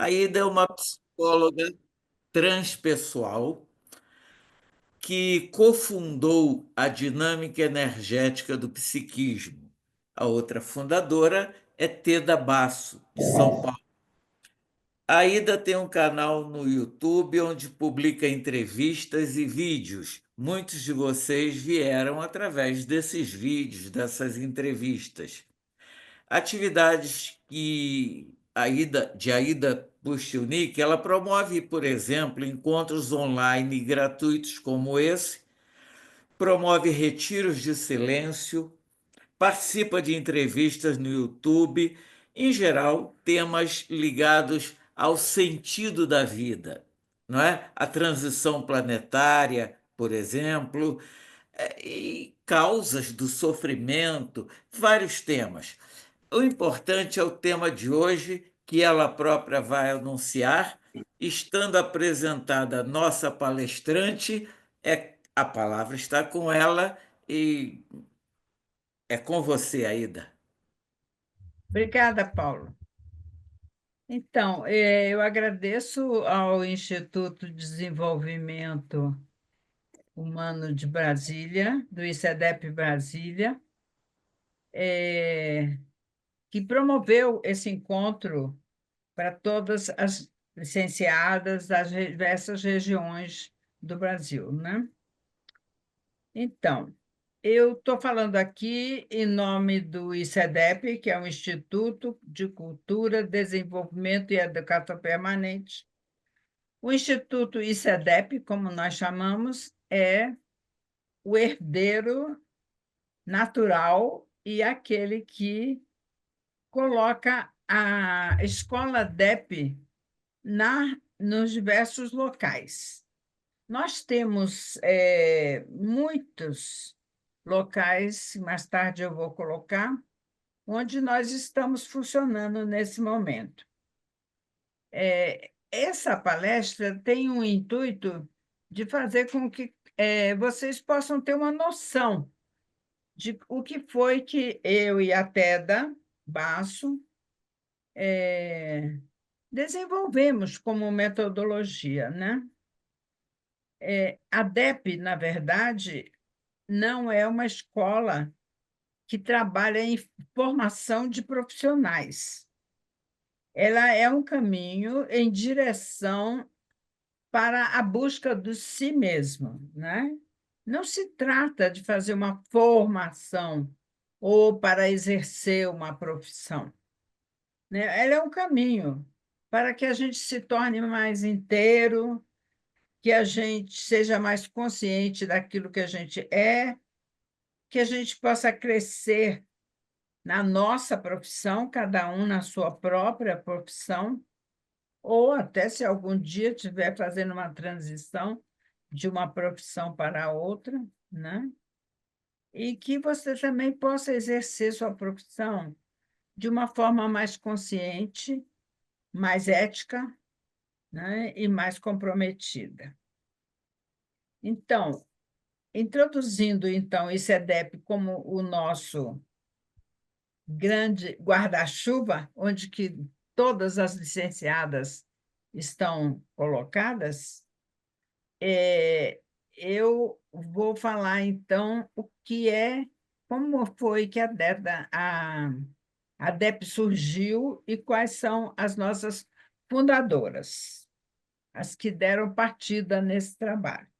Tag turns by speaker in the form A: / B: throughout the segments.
A: A Ida é uma psicóloga transpessoal que cofundou a dinâmica energética do psiquismo. A outra fundadora é Teda Basso, de São Paulo. A Ida tem um canal no YouTube onde publica entrevistas e vídeos. Muitos de vocês vieram através desses vídeos, dessas entrevistas. Atividades que de Aida Puściunik, ela promove, por exemplo, encontros online gratuitos como esse, promove retiros de silêncio, participa de entrevistas no YouTube, em geral, temas ligados ao sentido da vida, não é? A transição planetária, por exemplo, e causas do sofrimento, vários temas. O importante é o tema de hoje, que ela própria vai anunciar, estando apresentada a nossa palestrante, a palavra está com ela e é com você, Aida.
B: Obrigada, Paulo. Então, eu agradeço ao Instituto de Desenvolvimento Humano de Brasília, do ICEDEP Brasília, que promoveu esse encontro para todas as licenciadas das diversas regiões do Brasil, né? Então, eu estou falando aqui em nome do ICEDEP, que é o Instituto de Cultura, Desenvolvimento e Educação Permanente. O Instituto ICEDEP, como nós chamamos, é o herdeiro natural e aquele que coloca a escola DEP nos diversos locais. Nós temos muitos locais, mais tarde eu vou colocar, onde nós estamos funcionando nesse momento. Essa palestra tem um intuito de fazer com que vocês possam ter uma noção de o que foi que eu e a Teda Basso desenvolvemos como metodologia, né? A DEP, na verdade, não é uma escola que trabalha em formação de profissionais. Ela é um caminho em direção para a busca do si mesmo, né? Não se trata de fazer uma formação ou para exercer uma profissão, né? Ela é um caminho para que a gente se torne mais inteiro, que a gente seja mais consciente daquilo que a gente é, que a gente possa crescer na nossa profissão, cada um na sua própria profissão, ou até se algum dia estiver fazendo uma transição de uma profissão para outra, né? E que você também possa exercer sua profissão de uma forma mais consciente, mais ética, né? E mais comprometida. Então, introduzindo então o ICEDEP como o nosso grande guarda-chuva, onde que todas as licenciadas estão colocadas, eu vou falar, então, como foi que a DEP surgiu e quais são as nossas fundadoras, as que deram partida nesse trabalho.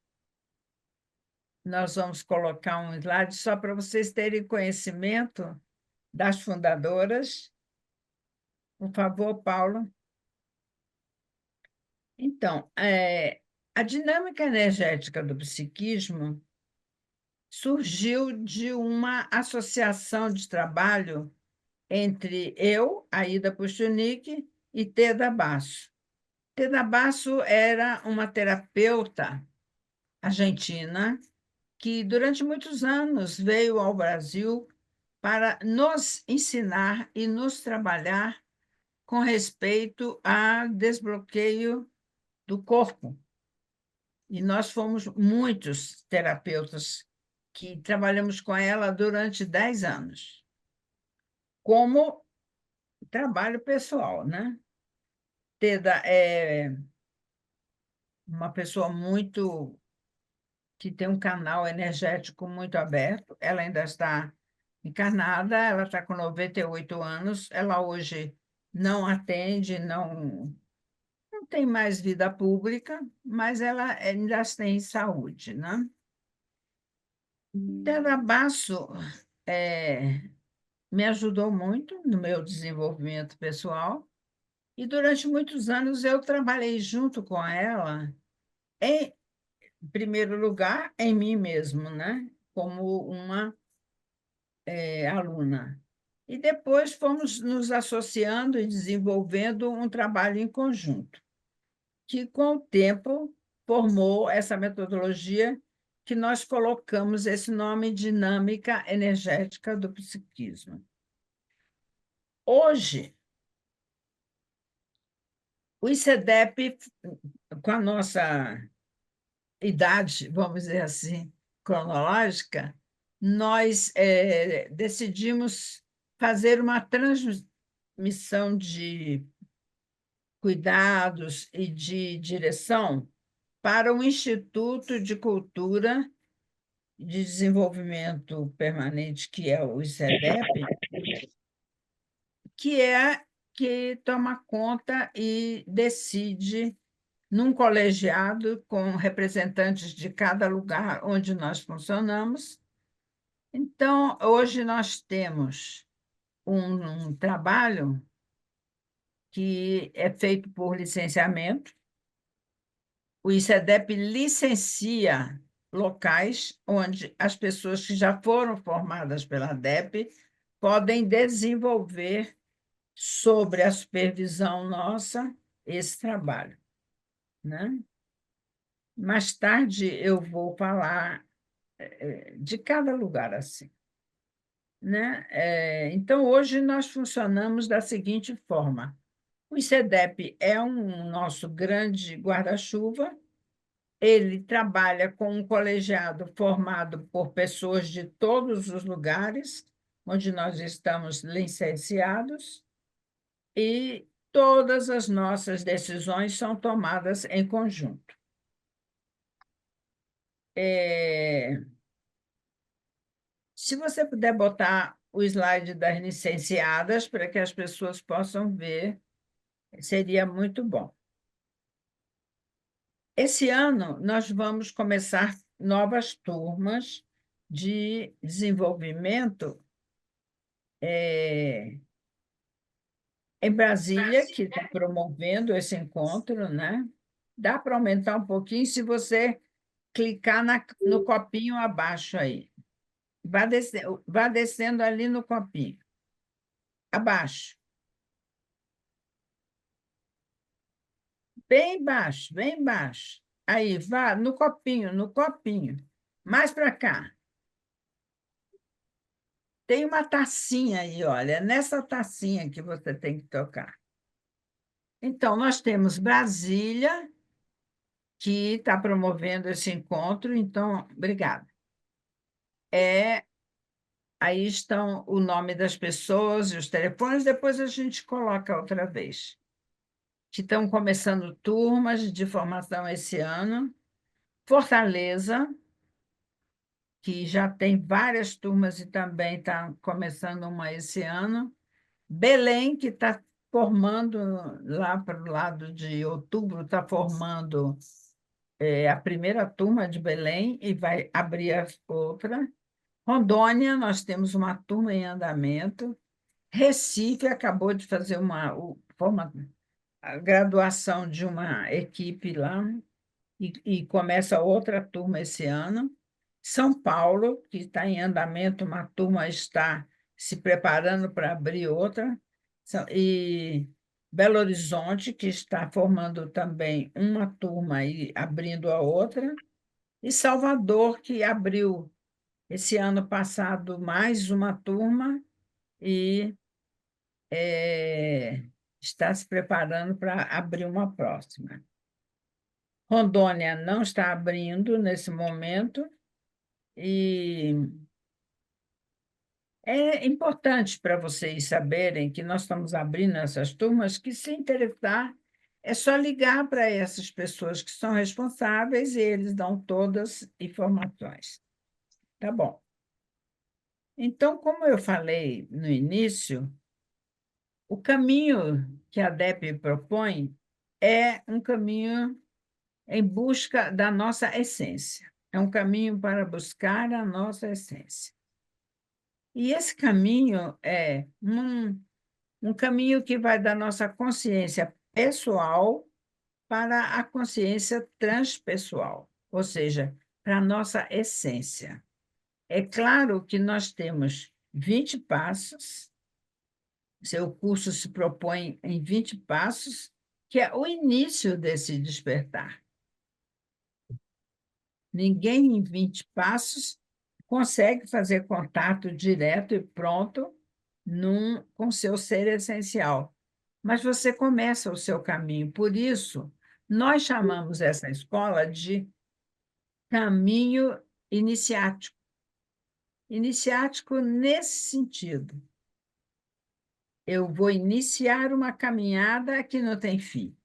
B: Nós vamos colocar um slide só para vocês terem conhecimento das fundadoras. Por favor, Paulo. Então, a dinâmica energética do psiquismo surgiu de uma associação de trabalho entre eu, Aida Puściunik, e Teda Basso. Teda Basso era uma terapeuta argentina que, durante muitos anos, veio ao Brasil para nos ensinar e nos trabalhar com respeito a desbloqueio do corpo. E nós fomos muitos terapeutas que trabalhamos com ela durante 10 anos, como trabalho pessoal, né? Teda é uma pessoa que tem um canal energético muito aberto. Ela ainda está encarnada, ela está com 98 anos. Ela hoje não atende, não tem mais vida pública, mas ela ainda tem saúde, né? Teda Basso me ajudou muito no meu desenvolvimento pessoal e durante muitos anos eu trabalhei junto com ela, em primeiro lugar, em mim mesmo, né? Como uma aluna. E depois fomos nos associando e desenvolvendo um trabalho em conjunto, que, com o tempo, formou essa metodologia que nós colocamos esse nome dinâmica energética do psiquismo. Hoje, o ICEDEP, com a nossa idade, vamos dizer assim, cronológica, nós decidimos fazer uma transmissão de cuidados e de direção para o Instituto de Cultura de Desenvolvimento Permanente, que é o ICEDEP, que é que toma conta e decide num colegiado com representantes de cada lugar onde nós funcionamos. Então, hoje nós temos um trabalho que é feito por licenciamento. O ICEDEP licencia locais onde as pessoas que já foram formadas pela DEP podem desenvolver, sobre a supervisão nossa, esse trabalho, né? Mais tarde eu vou falar de cada lugar assim, né? Então, hoje nós funcionamos da seguinte forma: o ICEDEP é um nosso grande guarda-chuva. Ele trabalha com um colegiado formado por pessoas de todos os lugares onde nós estamos licenciados, e todas as nossas decisões são tomadas em conjunto. Se você puder botar o slide das licenciadas para que as pessoas possam ver, seria muito bom. Esse ano, nós vamos começar novas turmas de desenvolvimento em Brasília, que está promovendo esse encontro, né? Dá para aumentar um pouquinho se você clicar no copinho abaixo aí. Vá descendo ali no copinho. Abaixo. Bem baixo, bem baixo. Aí, vá no copinho, no copinho. Mais para cá. Tem uma tacinha aí, olha. É nessa tacinha que você tem que tocar. Então, nós temos Brasília, que está promovendo esse encontro. Então, obrigada. Aí estão o nome das pessoas e os telefones, depois a gente coloca outra vez. Que estão começando turmas de formação esse ano. Fortaleza, que já tem várias turmas e também está começando uma esse ano. Belém, que está formando, lá para o lado de outubro, está formando a primeira turma de Belém e vai abrir a outra. Rondônia, nós temos uma turma em andamento. Recife acabou de fazer a graduação de uma equipe lá e começa outra turma esse ano. São Paulo, que está em andamento, uma turma está se preparando para abrir outra. E Belo Horizonte, que está formando também uma turma e abrindo a outra. E Salvador, que abriu esse ano passado mais uma turma e está se preparando para abrir uma próxima. Rondônia não está abrindo nesse momento, e é importante para vocês saberem que nós estamos abrindo essas turmas, que se interessar, É só ligar para essas pessoas que são responsáveis e eles dão todas as informações. Tá bom. Então, como eu falei no início, o caminho que a DEP propõe é um caminho em busca da nossa essência. É um caminho para buscar a nossa essência. E esse caminho é um caminho que vai da nossa consciência pessoal para a consciência transpessoal, ou seja, para a nossa essência. É claro que nós temos 20 passos, seu curso se propõe em 20 passos, que é o início desse despertar. Ninguém em 20 passos consegue fazer contato direto e pronto com seu ser essencial. Mas você começa o seu caminho. Por isso, nós chamamos essa escola de caminho iniciático. Iniciático nesse sentido. Eu vou iniciar uma caminhada que não tem fim.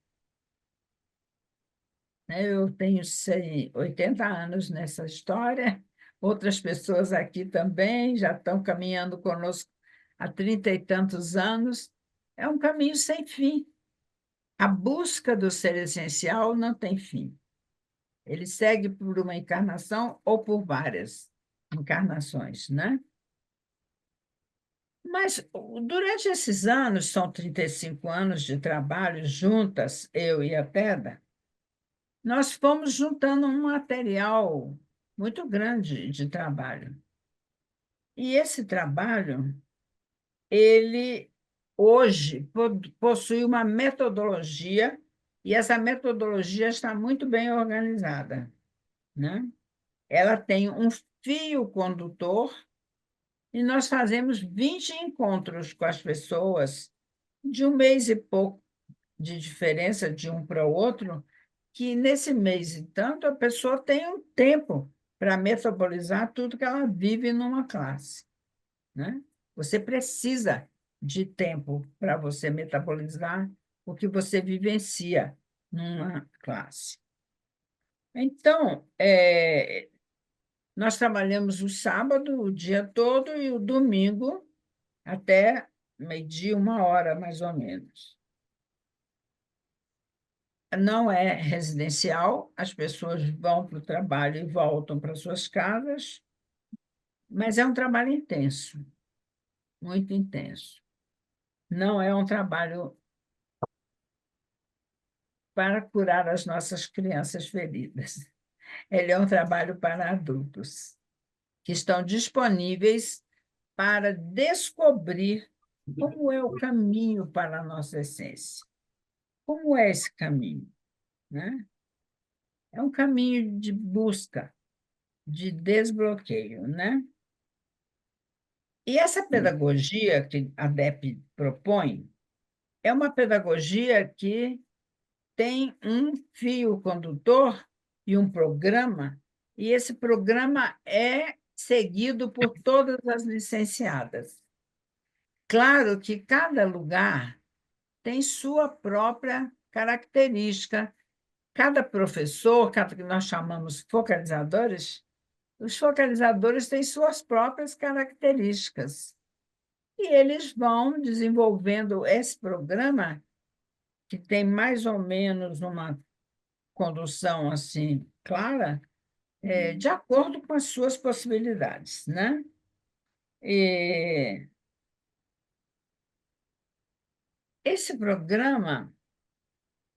B: Eu tenho 80 anos nessa história, outras pessoas aqui também já estão caminhando conosco há 30 e tantos anos. É um caminho sem fim. A busca do ser essencial não tem fim. Ele segue por uma encarnação ou por várias encarnações, né? Mas durante esses anos, são 35 anos de trabalho juntas, eu e a Teda, nós fomos juntando um material muito grande de trabalho. E esse trabalho, ele hoje possui uma metodologia, e essa metodologia está muito bem organizada, né? Ela tem um fio condutor e nós fazemos 20 encontros com as pessoas de um mês e pouco de diferença de um para o outro, que nesse mês e tanto a pessoa tem um tempo para metabolizar tudo que ela vive numa classe, né? Você precisa de tempo para você metabolizar o que você vivencia numa classe. Então, nós trabalhamos o sábado o dia todo e o domingo até meio-dia, 1 hora, mais ou menos. Não é residencial, as pessoas vão para o trabalho e voltam para suas casas, mas é um trabalho intenso, muito intenso. Não é um trabalho para curar as nossas crianças feridas. Ele é um trabalho para adultos, que estão disponíveis para descobrir como é o caminho para a nossa essência. Como é esse caminho, né? É um caminho de busca, de desbloqueio, né? E essa pedagogia que a DEP propõe é uma pedagogia que tem um fio condutor e um programa, e esse programa é seguido por todas as licenciadas. Claro que cada lugar tem sua própria característica. Cada professor, cada que nós chamamos focalizadores, os focalizadores têm suas próprias características. E eles vão desenvolvendo esse programa, que tem mais ou menos uma condução assim clara, de acordo com as suas possibilidades, né? E esse programa,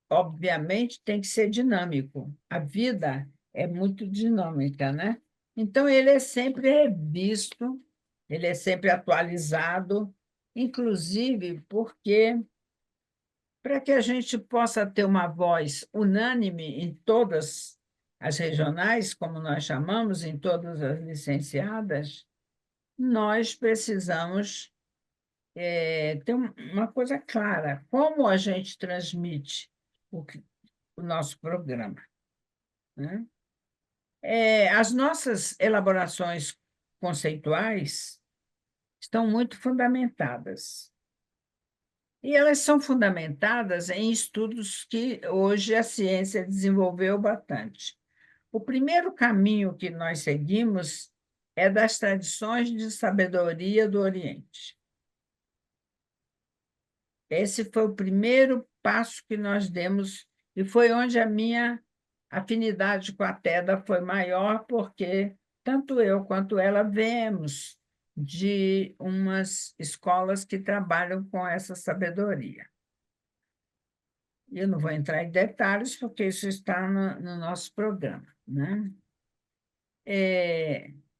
B: obviamente, tem que ser dinâmico. A vida é muito dinâmica, né? Então, ele é sempre revisto, ele é sempre atualizado, inclusive porque, para que a gente possa ter uma voz unânime em todas as regionais, como nós chamamos, em todas as licenciadas, nós precisamos ter uma coisa clara: como a gente transmite o nosso programa, né? As nossas elaborações conceituais estão muito fundamentadas. E elas são fundamentadas em estudos que hoje a ciência desenvolveu bastante. O primeiro caminho que nós seguimos é das tradições de sabedoria do Oriente. Esse foi o primeiro passo que nós demos, e foi onde a minha afinidade com a TEDA foi maior, porque tanto eu quanto ela viemos de umas escolas que trabalham com essa sabedoria. Eu não vou entrar em detalhes, porque isso está no nosso programa, né?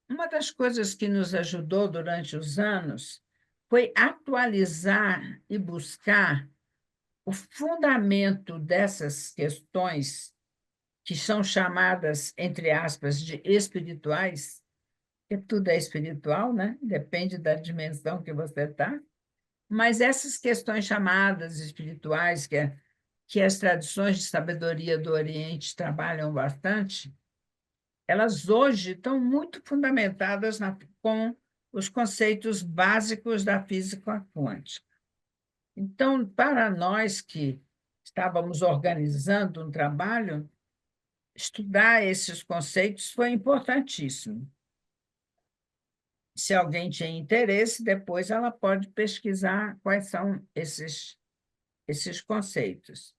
B: Uma das coisas que nos ajudou durante os anos foi atualizar e buscar o fundamento dessas questões, que são chamadas, entre aspas, de espirituais, porque tudo é espiritual, né? Depende da dimensão que você está, mas essas questões chamadas espirituais, que as tradições de sabedoria do Oriente trabalham bastante, elas hoje estão muito fundamentadas com os conceitos básicos da física quântica. Então, para nós que estávamos organizando um trabalho, estudar esses conceitos foi importantíssimo. Se alguém tem interesse, depois ela pode pesquisar quais são esses conceitos.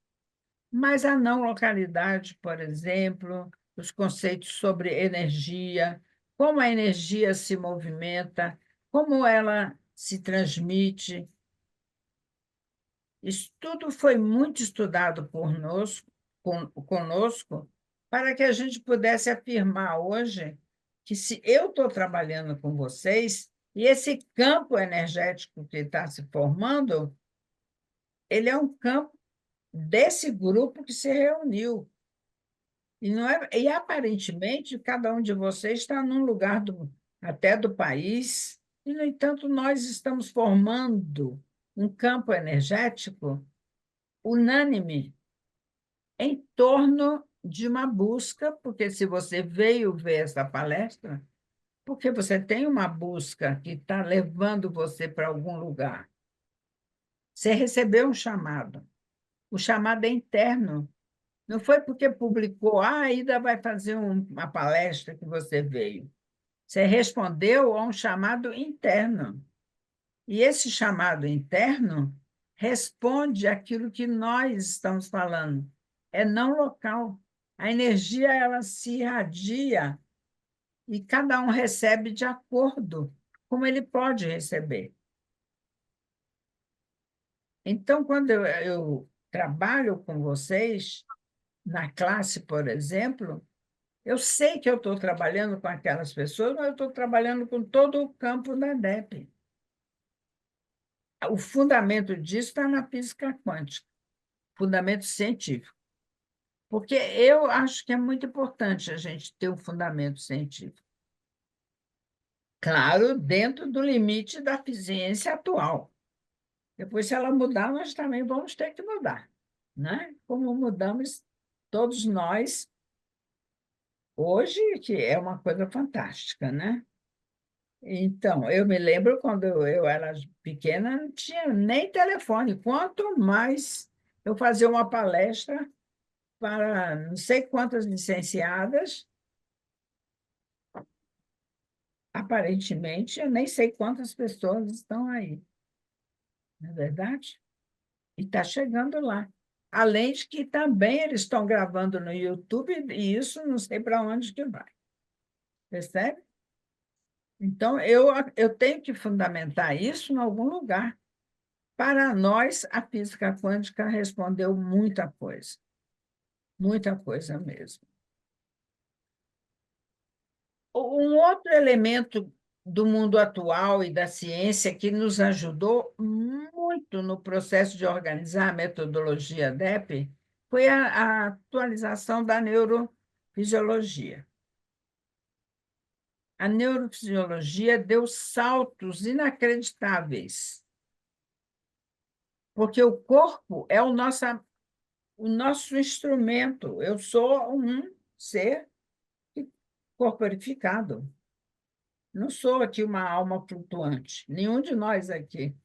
B: Mas a não localidade, por exemplo, os conceitos sobre energia, como a energia se movimenta, como ela se transmite. Isso tudo foi muito estudado conosco, para que a gente pudesse afirmar hoje que, se eu estou trabalhando com vocês, e esse campo energético que está se formando, ele é um campo desse grupo que se reuniu. E, não é, e aparentemente, cada um de vocês está num lugar até do país, e, no entanto, nós estamos formando um campo energético unânime em torno de uma busca, porque se você veio ver essa palestra, porque você tem uma busca que está levando você para algum lugar. Você recebeu um chamado. O chamado é interno. Não foi porque publicou, a Aida vai fazer uma palestra que você veio. Você respondeu a um chamado interno. E esse chamado interno responde àquilo que nós estamos falando. É não local. A energia ela se irradia e cada um recebe de acordo como ele pode receber. Então, quando eu trabalho com vocês, na classe, por exemplo, eu sei que eu estou trabalhando com aquelas pessoas, mas eu estou trabalhando com todo o campo da DEP. O fundamento disso está na física quântica, fundamento científico. Porque eu acho que é muito importante a gente ter um fundamento científico. Claro, dentro do limite da ciência atual. Depois, se ela mudar, nós também vamos ter que mudar, né? Como mudamos todos nós hoje, que é uma coisa fantástica, né? Então, eu me lembro quando eu era pequena, não tinha nem telefone. Quanto mais eu fazia uma palestra para não sei quantas licenciadas, aparentemente, eu nem sei quantas pessoas estão aí, não é verdade? E está chegando lá. Além de que também eles estão gravando no YouTube, e isso não sei para onde que vai. Percebe? Então, eu tenho que fundamentar isso em algum lugar. Para nós, a física quântica respondeu muita coisa mesmo. Um outro elemento do mundo atual e da ciência que nos ajudou muito no processo de organizar a metodologia DEP foi a atualização da neurofisiologia. A neurofisiologia deu saltos inacreditáveis, porque o corpo é o nosso instrumento. Eu sou um ser corporificado. Não sou aqui uma alma flutuante, nenhum de nós aqui.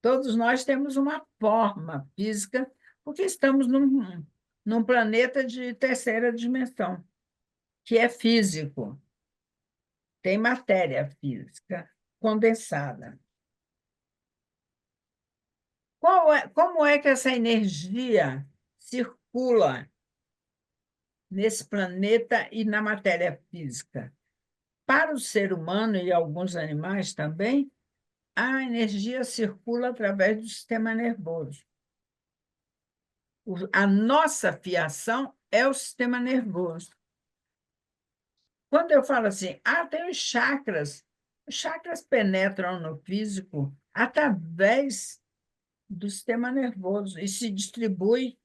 B: Todos nós temos uma forma física, porque estamos num planeta de terceira dimensão, que é físico, tem matéria física condensada. Como é que essa energia circula nesse planeta e na matéria física? Para o ser humano e alguns animais também, a energia circula através do sistema nervoso. A nossa fiação é o sistema nervoso. Quando eu falo assim, tem os chakras penetram no físico através do sistema nervoso e se distribui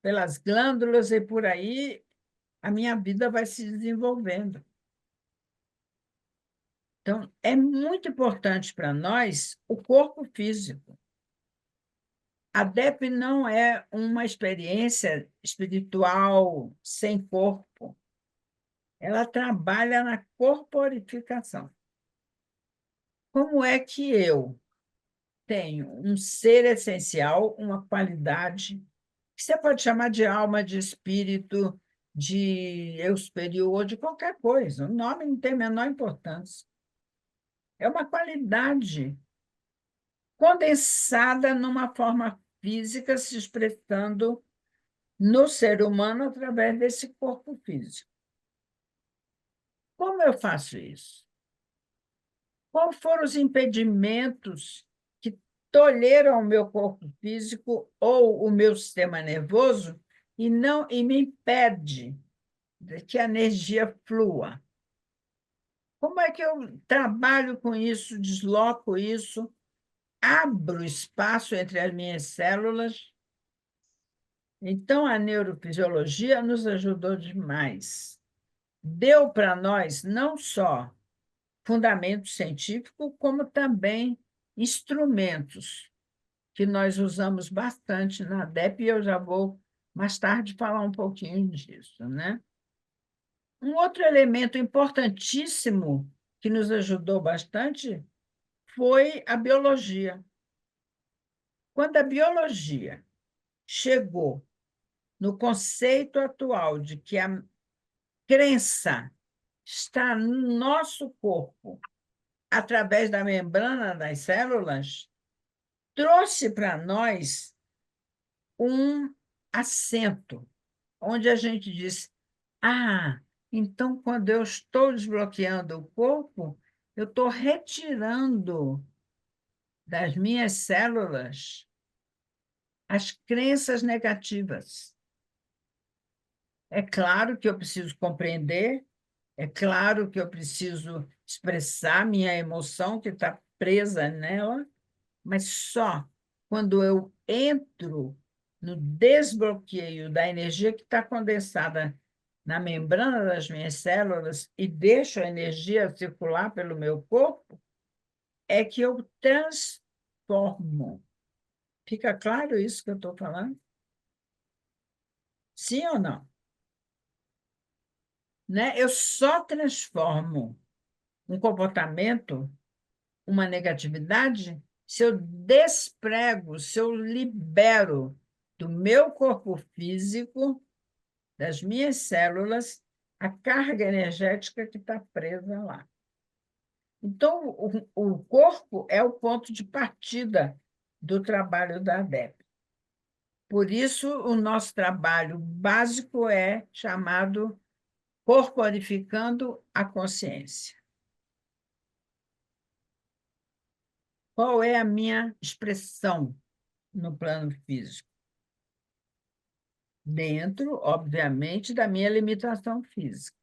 B: pelas glândulas e por aí a minha vida vai se desenvolvendo. Então, é muito importante para nós o corpo físico. A DEP não é uma experiência espiritual sem corpo. Ela trabalha na corporificação. Como é que eu tenho um ser essencial, uma qualidade, que você pode chamar de alma, de espírito, de eu superior, de qualquer coisa. O nome não tem a menor importância. É uma qualidade condensada numa forma física, se expressando no ser humano através desse corpo físico. Como eu faço isso? Quais foram os impedimentos que tolheram o meu corpo físico ou o meu sistema nervoso e me impede de que a energia flua? Como é que eu trabalho com isso, desloco isso, abro espaço entre as minhas células? Então, a neurofisiologia nos ajudou demais. Deu para nós não só fundamento científico, como também instrumentos que nós usamos bastante na DEP, e eu já vou mais tarde falar um pouquinho disso, né? Um outro elemento importantíssimo que nos ajudou bastante foi a biologia. Quando a biologia chegou no conceito atual de que a crença está no nosso corpo através da membrana das células, trouxe para nós um assento, onde a gente diz: então, quando eu estou desbloqueando o corpo, eu estou retirando das minhas células as crenças negativas. É claro que eu preciso compreender, é claro que eu preciso expressar minha emoção que está presa nela, mas só quando eu entro no desbloqueio da energia que está condensada na membrana das minhas células e deixo a energia circular pelo meu corpo, é que eu transformo. Fica claro isso que eu estou falando? Sim ou não? Né? Eu só transformo um comportamento, uma negatividade, se eu desprego, se eu libero do meu corpo físico, das minhas células, a carga energética que está presa lá. Então, o corpo é o ponto de partida do trabalho da ADEP. Por isso, o nosso trabalho básico é chamado Corporificando a Consciência. Qual é a minha expressão no plano físico? Dentro, obviamente, da minha limitação física,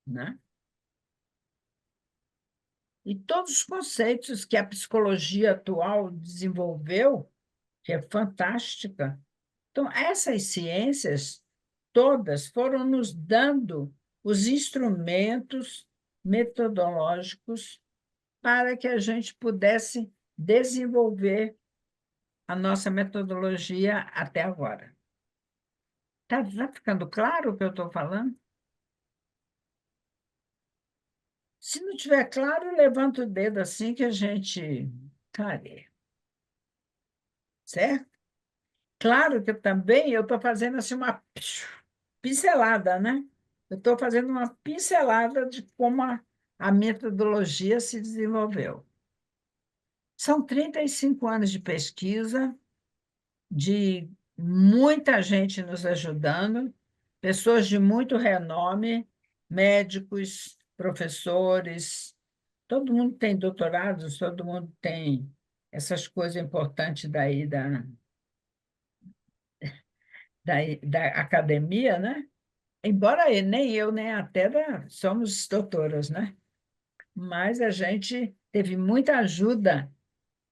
B: né? E todos os conceitos que a psicologia atual desenvolveu, que é fantástica. Então, essas ciências todas foram nos dando os instrumentos metodológicos para que a gente pudesse desenvolver a nossa metodologia até agora. Está ficando claro o que eu estou falando? Se não estiver claro, levanta o dedo assim que a gente clareia. certo? Claro que também eu estou fazendo assim uma pincelada, né? Eu estou fazendo uma pincelada de como a metodologia se desenvolveu. São 35 anos de pesquisa, de muita gente nos ajudando, pessoas de muito renome, médicos, professores, todo mundo tem doutorados, todo mundo tem essas coisas importantes daí da academia, né? Embora nem eu, nem a Teda somos doutoras, né? Mas a gente teve muita ajuda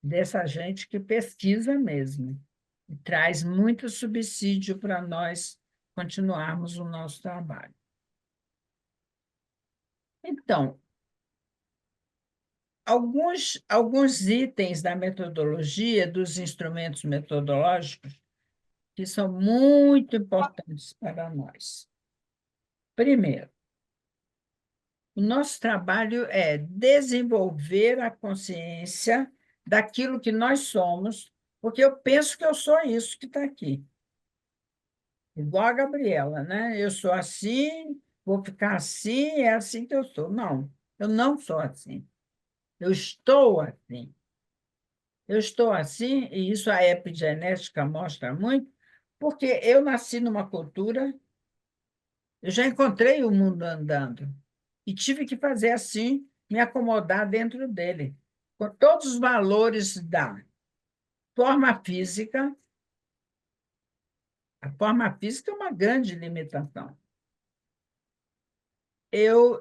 B: dessa gente que pesquisa mesmo, e traz muito subsídio para nós continuarmos o nosso trabalho. Então, alguns itens da metodologia, dos instrumentos metodológicos, que são muito importantes para nós. Primeiro, o nosso trabalho é desenvolver a consciência daquilo que nós somos, porque eu penso que eu sou isso que está aqui. Igual a Gabriela, né? Eu sou assim, vou ficar assim, é assim que eu sou. Não, eu não sou assim. Eu estou assim. Eu estou assim, e isso a epigenética mostra muito, porque eu nasci numa cultura, eu já encontrei o mundo andando, e tive que fazer assim, me acomodar dentro dele, com todos os valores da forma física. A forma física é uma grande limitação. Eu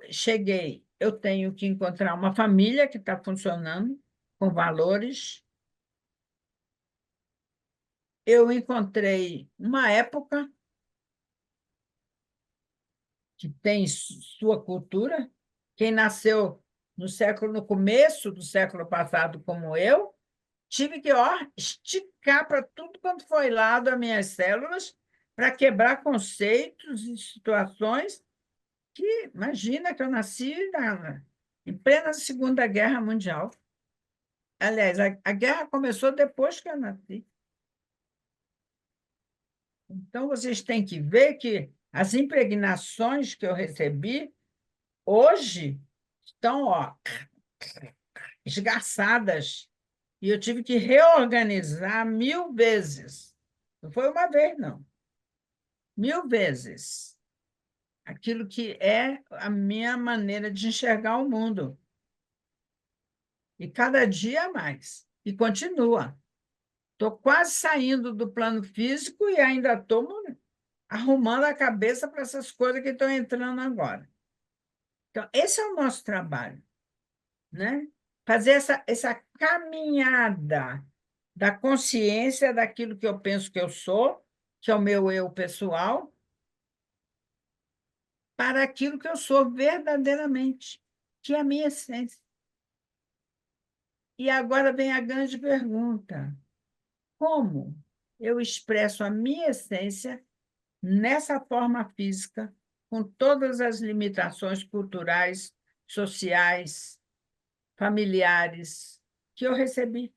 B: tenho que encontrar uma família que está funcionando, com valores. Eu encontrei uma época que tem sua cultura. Quem nasceu no começo do século passado, como eu, tive que esticar para tudo quanto foi lado as minhas células para quebrar conceitos e situações que, imagina que eu nasci em plena Segunda Guerra Mundial. Aliás, a guerra começou depois que eu nasci. Então, vocês têm que ver que as impregnações que eu recebi hoje estão, ó, esgarçadas. E eu tive que reorganizar 1000 vezes. Não foi uma vez, não. 1000 vezes. Aquilo que é a minha maneira de enxergar o mundo. E cada dia mais. E continua. Estou quase saindo do plano físico e ainda estou arrumando a cabeça para essas coisas que estão entrando agora. Então, esse é o nosso trabalho, né? Fazer essa caminhada da consciência daquilo que eu penso que eu sou, que é o meu eu pessoal, para aquilo que eu sou verdadeiramente, que é a minha essência. E agora vem a grande pergunta: como eu expresso a minha essência nessa forma física, com todas as limitações culturais, sociais, familiares que eu recebi?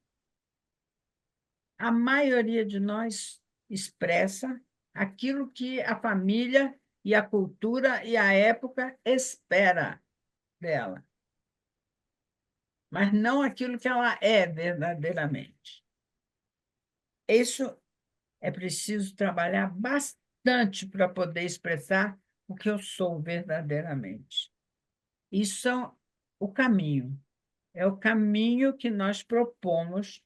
B: A maioria de nós expressa aquilo que a família e a cultura e a época espera dela, mas não aquilo que ela é verdadeiramente. Isso é preciso trabalhar bastante para poder expressar o que eu sou verdadeiramente. Isso é o caminho. É o caminho que nós propomos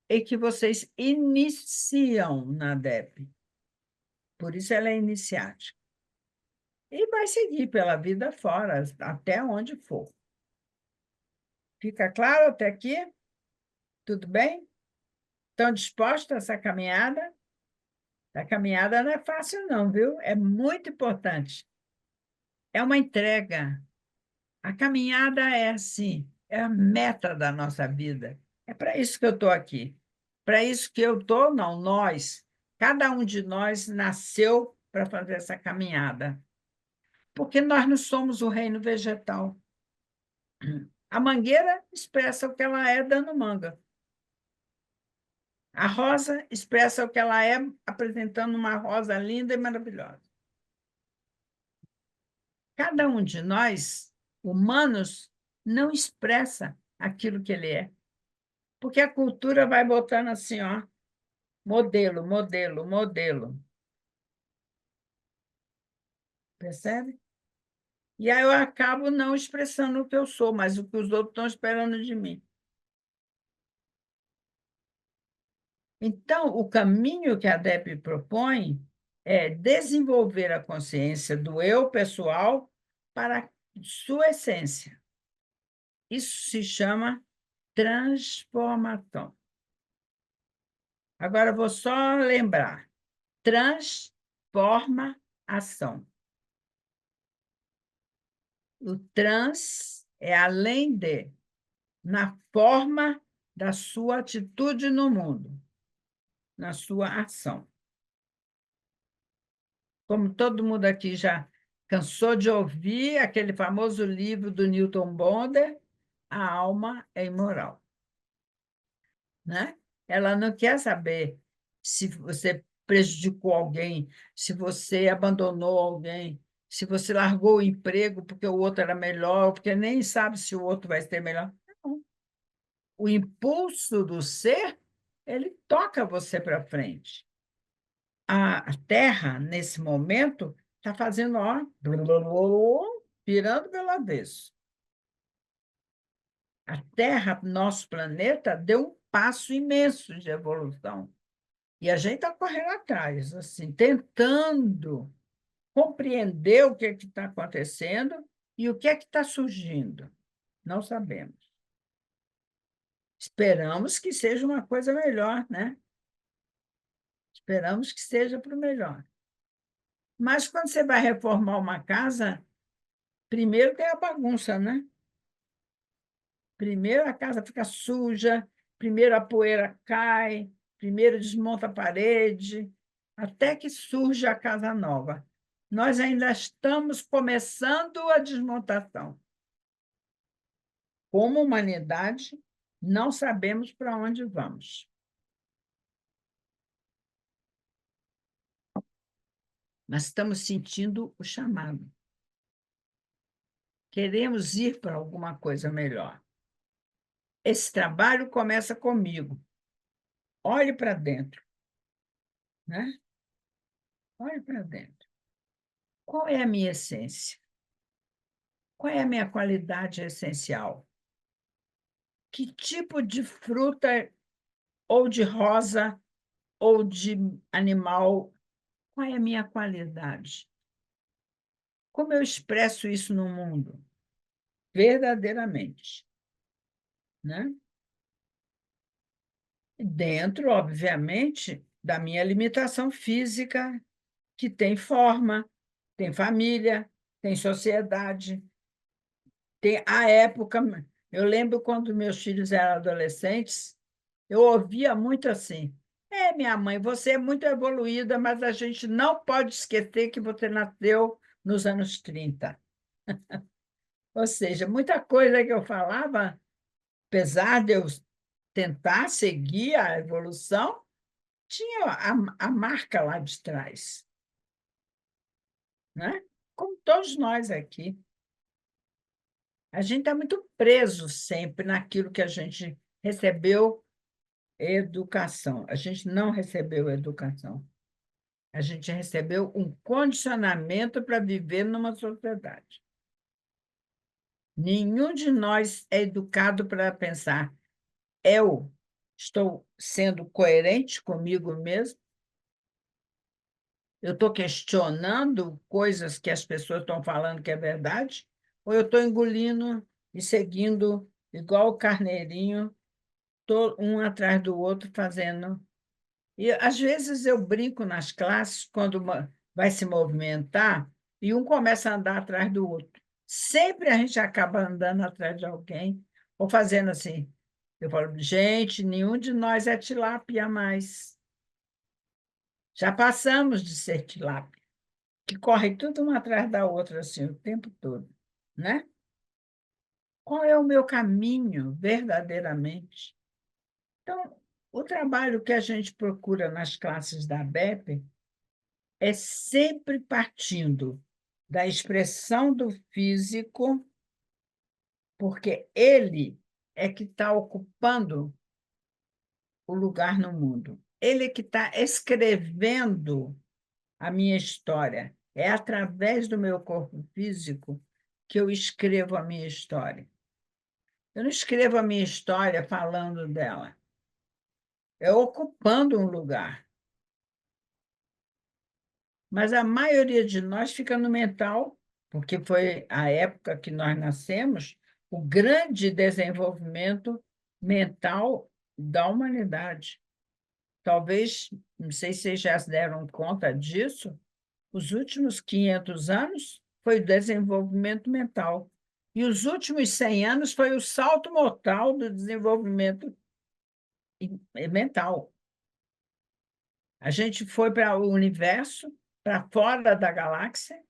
B: e que vocês iniciam na DEP. Por isso ela é iniciática. E vai seguir pela vida fora, até onde for. Fica claro até aqui? Tudo bem? Estão dispostos a essa caminhada? A caminhada não é fácil, não, viu? É muito importante. É uma entrega. A caminhada é assim, é a meta da nossa vida. É para isso que eu estou aqui. Para isso que eu estou, não, nós. Cada um de nós nasceu para fazer essa caminhada. Porque nós não somos o reino vegetal. A mangueira expressa o que ela é dando manga. A rosa expressa o que ela é, apresentando uma rosa linda e maravilhosa. Cada um de nós, humanos, não expressa aquilo que ele é, porque a cultura vai botando assim, ó, modelo, modelo, modelo. Percebe? E aí eu acabo não expressando o que eu sou, mas o que os outros estão esperando de mim. Então, o caminho que a DEP propõe é desenvolver a consciência do eu pessoal para a sua essência. Isso se chama transformação. Agora, vou só lembrar: transformação. O trans é além de, na forma da sua atitude no mundo, na sua ação. Como todo mundo aqui já cansou de ouvir aquele famoso livro do Newton Bonder, A Alma é Imoral. Né? Ela não quer saber se você prejudicou alguém, se você abandonou alguém, se você largou o emprego porque o outro era melhor, porque nem sabe se o outro vai ser melhor. Não. O impulso do ser, ele toca você para frente. A Terra, nesse momento, está fazendo, ó, virando pelo avesso. A Terra, nosso planeta, deu um passo imenso de evolução. E a gente está correndo atrás, assim, tentando compreender o que está acontecendo e o que é que está surgindo. Não sabemos. Esperamos que seja uma coisa melhor, né? Esperamos que seja para o melhor. Mas quando você vai reformar uma casa, primeiro tem a bagunça, né? Primeiro a casa fica suja, primeiro a poeira cai, primeiro desmonta a parede, até que surge a casa nova. Nós ainda estamos começando a desmontação. Como humanidade, não sabemos para onde vamos. Mas estamos sentindo o chamado. Queremos ir para alguma coisa melhor. Esse trabalho começa comigo. Olhe para dentro, né? Olhe para dentro. Qual é a minha essência? Qual é a minha qualidade essencial? Que tipo de fruta, ou de rosa, ou de animal, qual é a minha qualidade? Como eu expresso isso no mundo? Verdadeiramente, né? Dentro, obviamente, da minha limitação física, que tem forma, tem família, tem sociedade, tem a época. Eu lembro quando meus filhos eram adolescentes, eu ouvia muito assim: minha mãe, você é muito evoluída, mas a gente não pode esquecer que você nasceu nos anos 30. Ou seja, muita coisa que eu falava, apesar de eu tentar seguir a evolução, tinha a marca lá de trás, né? Como todos nós aqui. A gente está muito preso sempre naquilo que a gente recebeu educação. A gente não recebeu educação. A gente recebeu um condicionamento para viver numa sociedade. Nenhum de nós é educado para pensar: eu estou sendo coerente comigo mesmo? Eu estou questionando coisas que as pessoas estão falando que é verdade? Ou eu estou engolindo e seguindo igual o carneirinho, um atrás do outro, fazendo. E, às vezes, eu brinco nas classes, quando vai se movimentar, e um começa a andar atrás do outro. Sempre a gente acaba andando atrás de alguém, ou fazendo assim. Eu falo: gente, nenhum de nós é tilápia mais. Já passamos de ser tilápia, que corre tudo uma atrás da outra, assim, o tempo todo, né? Qual é o meu caminho, verdadeiramente? Então, O trabalho que a gente procura nas classes da ABEP é sempre partindo da expressão do físico, porque ele é que está ocupando o lugar no mundo. Ele é que está escrevendo a minha história. É através do meu corpo físico que eu escrevo a minha história. Eu não escrevo a minha história falando dela, é ocupando um lugar. Mas a maioria de nós fica no mental, porque foi a época que nós nascemos, o grande desenvolvimento mental da humanidade. Talvez, não sei se vocês já se deram conta disso, os últimos 500 anos foi o desenvolvimento mental. E os últimos 100 anos foi o salto mortal do desenvolvimento mental. A gente foi para o universo, para fora da galáxia,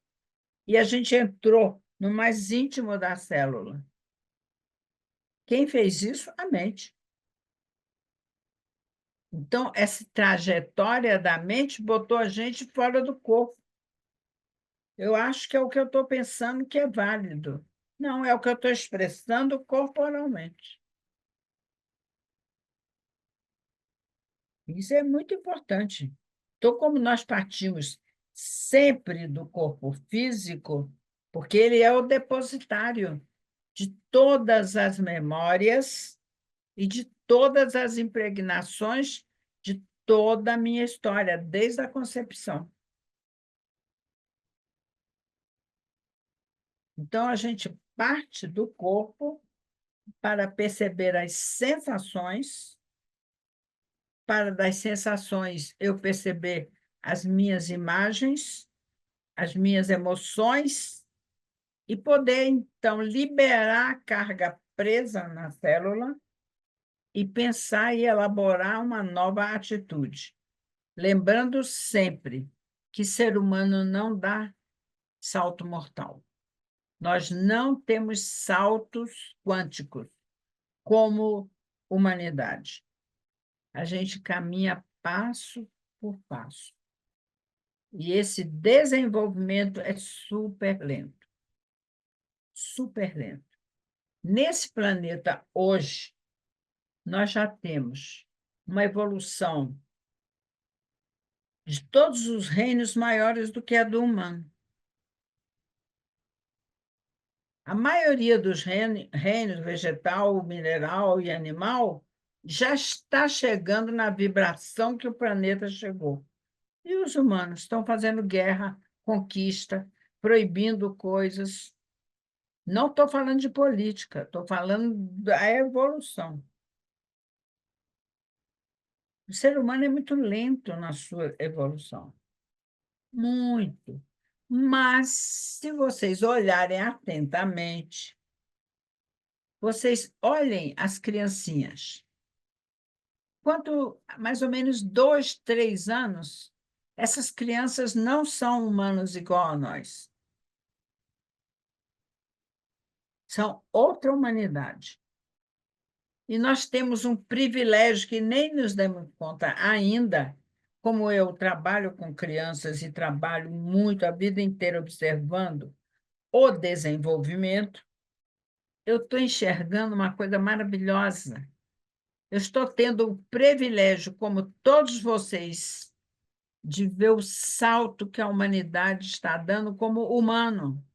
B: e a gente entrou no mais íntimo da célula. Quem fez isso? A mente. Então, essa trajetória da mente botou a gente fora do corpo. Eu acho que é o que eu estou pensando que é válido. Não, é o que eu estou expressando corporalmente. Isso é muito importante. Então, como nós partimos sempre do corpo físico, porque ele é o depositário de todas as memórias e de todas as impregnações de toda a minha história, desde a concepção. Então, a gente parte do corpo para perceber as sensações, para das sensações eu perceber as minhas imagens, as minhas emoções, e poder, então, liberar a carga presa na célula e pensar e elaborar uma nova atitude. Lembrando sempre que ser humano não dá salto mortal. Nós não temos saltos quânticos como humanidade. A gente caminha passo por passo. E esse desenvolvimento é super lento, super lento. Nesse planeta, hoje, nós já temos uma evolução de todos os reinos maiores do que a do humano. A maioria dos reinos, vegetal, mineral e animal, já está chegando na vibração que o planeta chegou. E os humanos estão fazendo guerra, conquista, proibindo coisas. Não estou falando de política, estou falando da evolução. O ser humano é muito lento na sua evolução. Muito. Mas, se vocês olharem atentamente, vocês olhem as criancinhas. Quanto mais ou menos 2, 3 anos, essas crianças não são humanos igual a nós. São outra humanidade. E nós temos um privilégio que nem nos damos conta ainda, como eu trabalho com crianças e trabalho muito a vida inteira observando o desenvolvimento, eu estou enxergando uma coisa maravilhosa. Eu estou tendo o privilégio, como todos vocês, de ver o salto que a humanidade está dando como humano.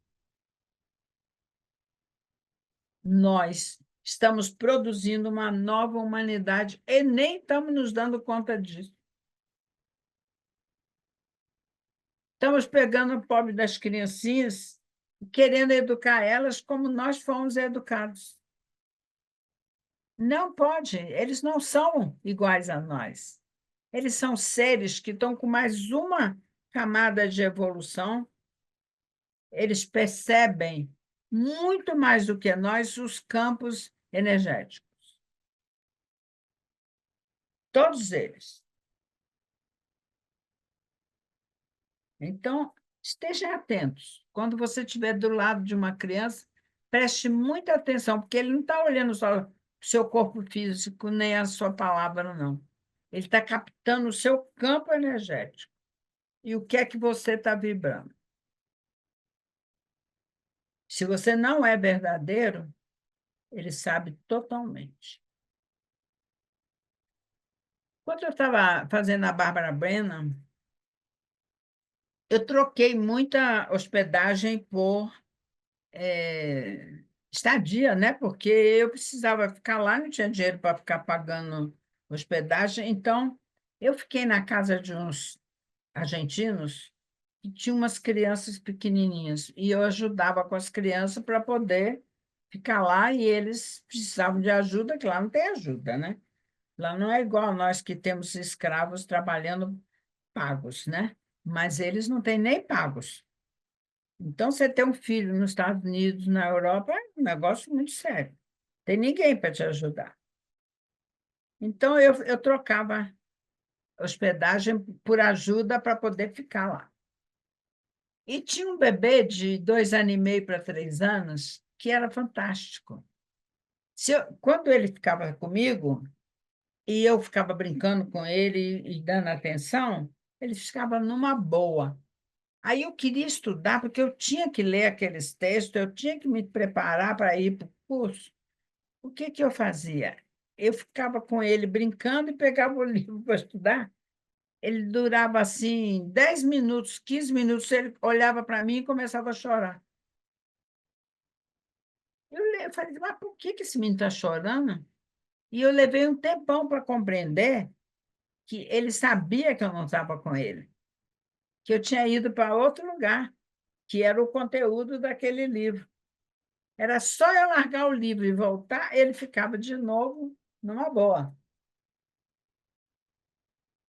B: Nós estamos produzindo uma nova humanidade e nem estamos nos dando conta disso. Estamos pegando o pobre das criancinhas e querendo educar elas como nós fomos educados. Não pode, eles não são iguais a nós. Eles são seres que estão com mais uma camada de evolução. Eles percebem muito mais do que nós os campos energéticos. Todos eles. Então, estejam atentos. Quando você estiver do lado de uma criança, preste muita atenção, porque ele não está olhando só o seu corpo físico, nem a sua palavra, não. Ele está captando o seu campo energético. E o que é que você está vibrando? Se você não é verdadeiro, ele sabe totalmente. Quando eu estava fazendo a Bárbara Brennan, eu troquei muita hospedagem por estadia, né? Porque eu precisava ficar lá, não tinha dinheiro para ficar pagando hospedagem. Então, eu fiquei na casa de uns argentinos que tinham umas crianças pequenininhas, e eu ajudava com as crianças para poder ficar lá, e eles precisavam de ajuda, que lá não tem ajuda, né? Lá não é igual nós que temos escravos trabalhando pagos, né? Mas eles não têm nem pagos. Então, você ter um filho nos Estados Unidos, na Europa, é um negócio muito sério. Tem ninguém para te ajudar. Então, eu trocava hospedagem por ajuda para poder ficar lá. E tinha um bebê de 2 anos e meio para 3 anos que era fantástico. Quando ele ficava comigo e eu ficava brincando com ele e dando atenção, ele ficava numa boa. Aí eu queria estudar, porque eu tinha que ler aqueles textos, eu tinha que me preparar para ir para o curso. O que que eu fazia? Eu ficava com ele brincando e pegava o livro para estudar. Ele durava assim 10 minutos, 15 minutos, ele olhava para mim e começava a chorar. Eu falei, mas por que que esse menino está chorando? E eu levei um tempão para compreender que ele sabia que eu não estava com ele, que eu tinha ido para outro lugar, que era o conteúdo daquele livro. Era só eu largar o livro e voltar, ele ficava de novo numa boa.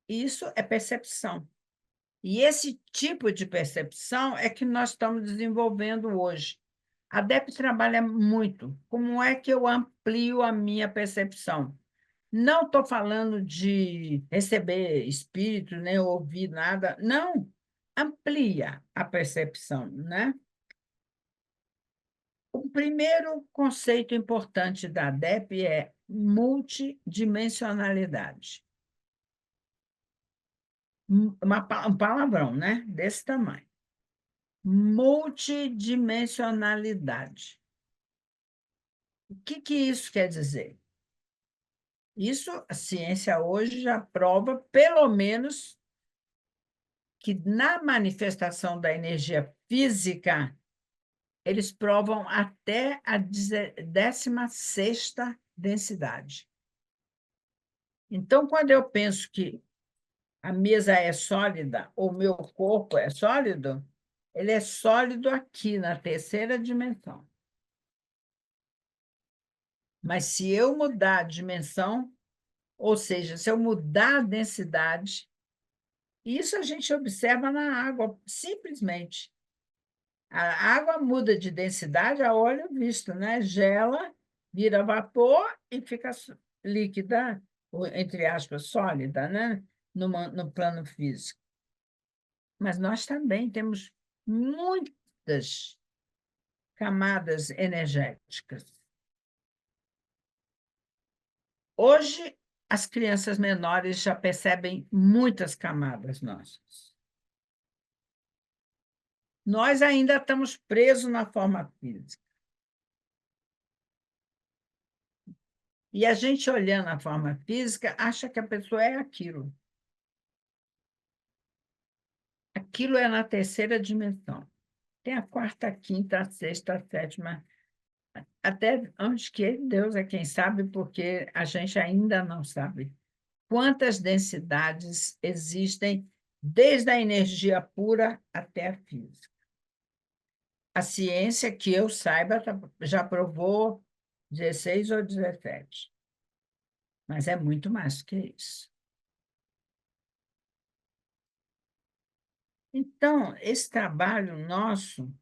B: Isso é percepção. E esse tipo de percepção é que nós estamos desenvolvendo hoje. A DEP trabalha muito. Como é que eu amplio a minha percepção? Não estou falando de receber espírito, nem ouvir nada. Não, amplia a percepção, né? O primeiro conceito importante da DEP é multidimensionalidade. Um palavrão, né? Desse tamanho. Multidimensionalidade. O que que isso quer dizer? Isso a ciência hoje já prova, pelo menos, que na manifestação da energia física, eles provam até a 16ª densidade. Então, quando eu penso que a mesa é sólida, ou meu corpo é sólido, ele é sólido aqui, na terceira dimensão. Mas se eu mudar a dimensão, ou seja, se eu mudar a densidade, isso a gente observa na água, simplesmente. A água muda de densidade a olho visto, né? Gela, vira vapor e fica líquida, ou, entre aspas, sólida, né? No plano físico. Mas nós também temos muitas camadas energéticas. Hoje, as crianças menores já percebem muitas camadas nossas. Nós ainda estamos presos na forma física. E a gente, olhando a forma física, acha que a pessoa é aquilo. Aquilo é na terceira dimensão. Tem a quarta, a quinta, a sexta, a sétima, até onde que Deus é quem sabe, porque a gente ainda não sabe quantas densidades existem, desde a energia pura até a física. A ciência, que eu saiba, já provou 16 ou 17, mas é muito mais do que isso. Então, esse trabalho nosso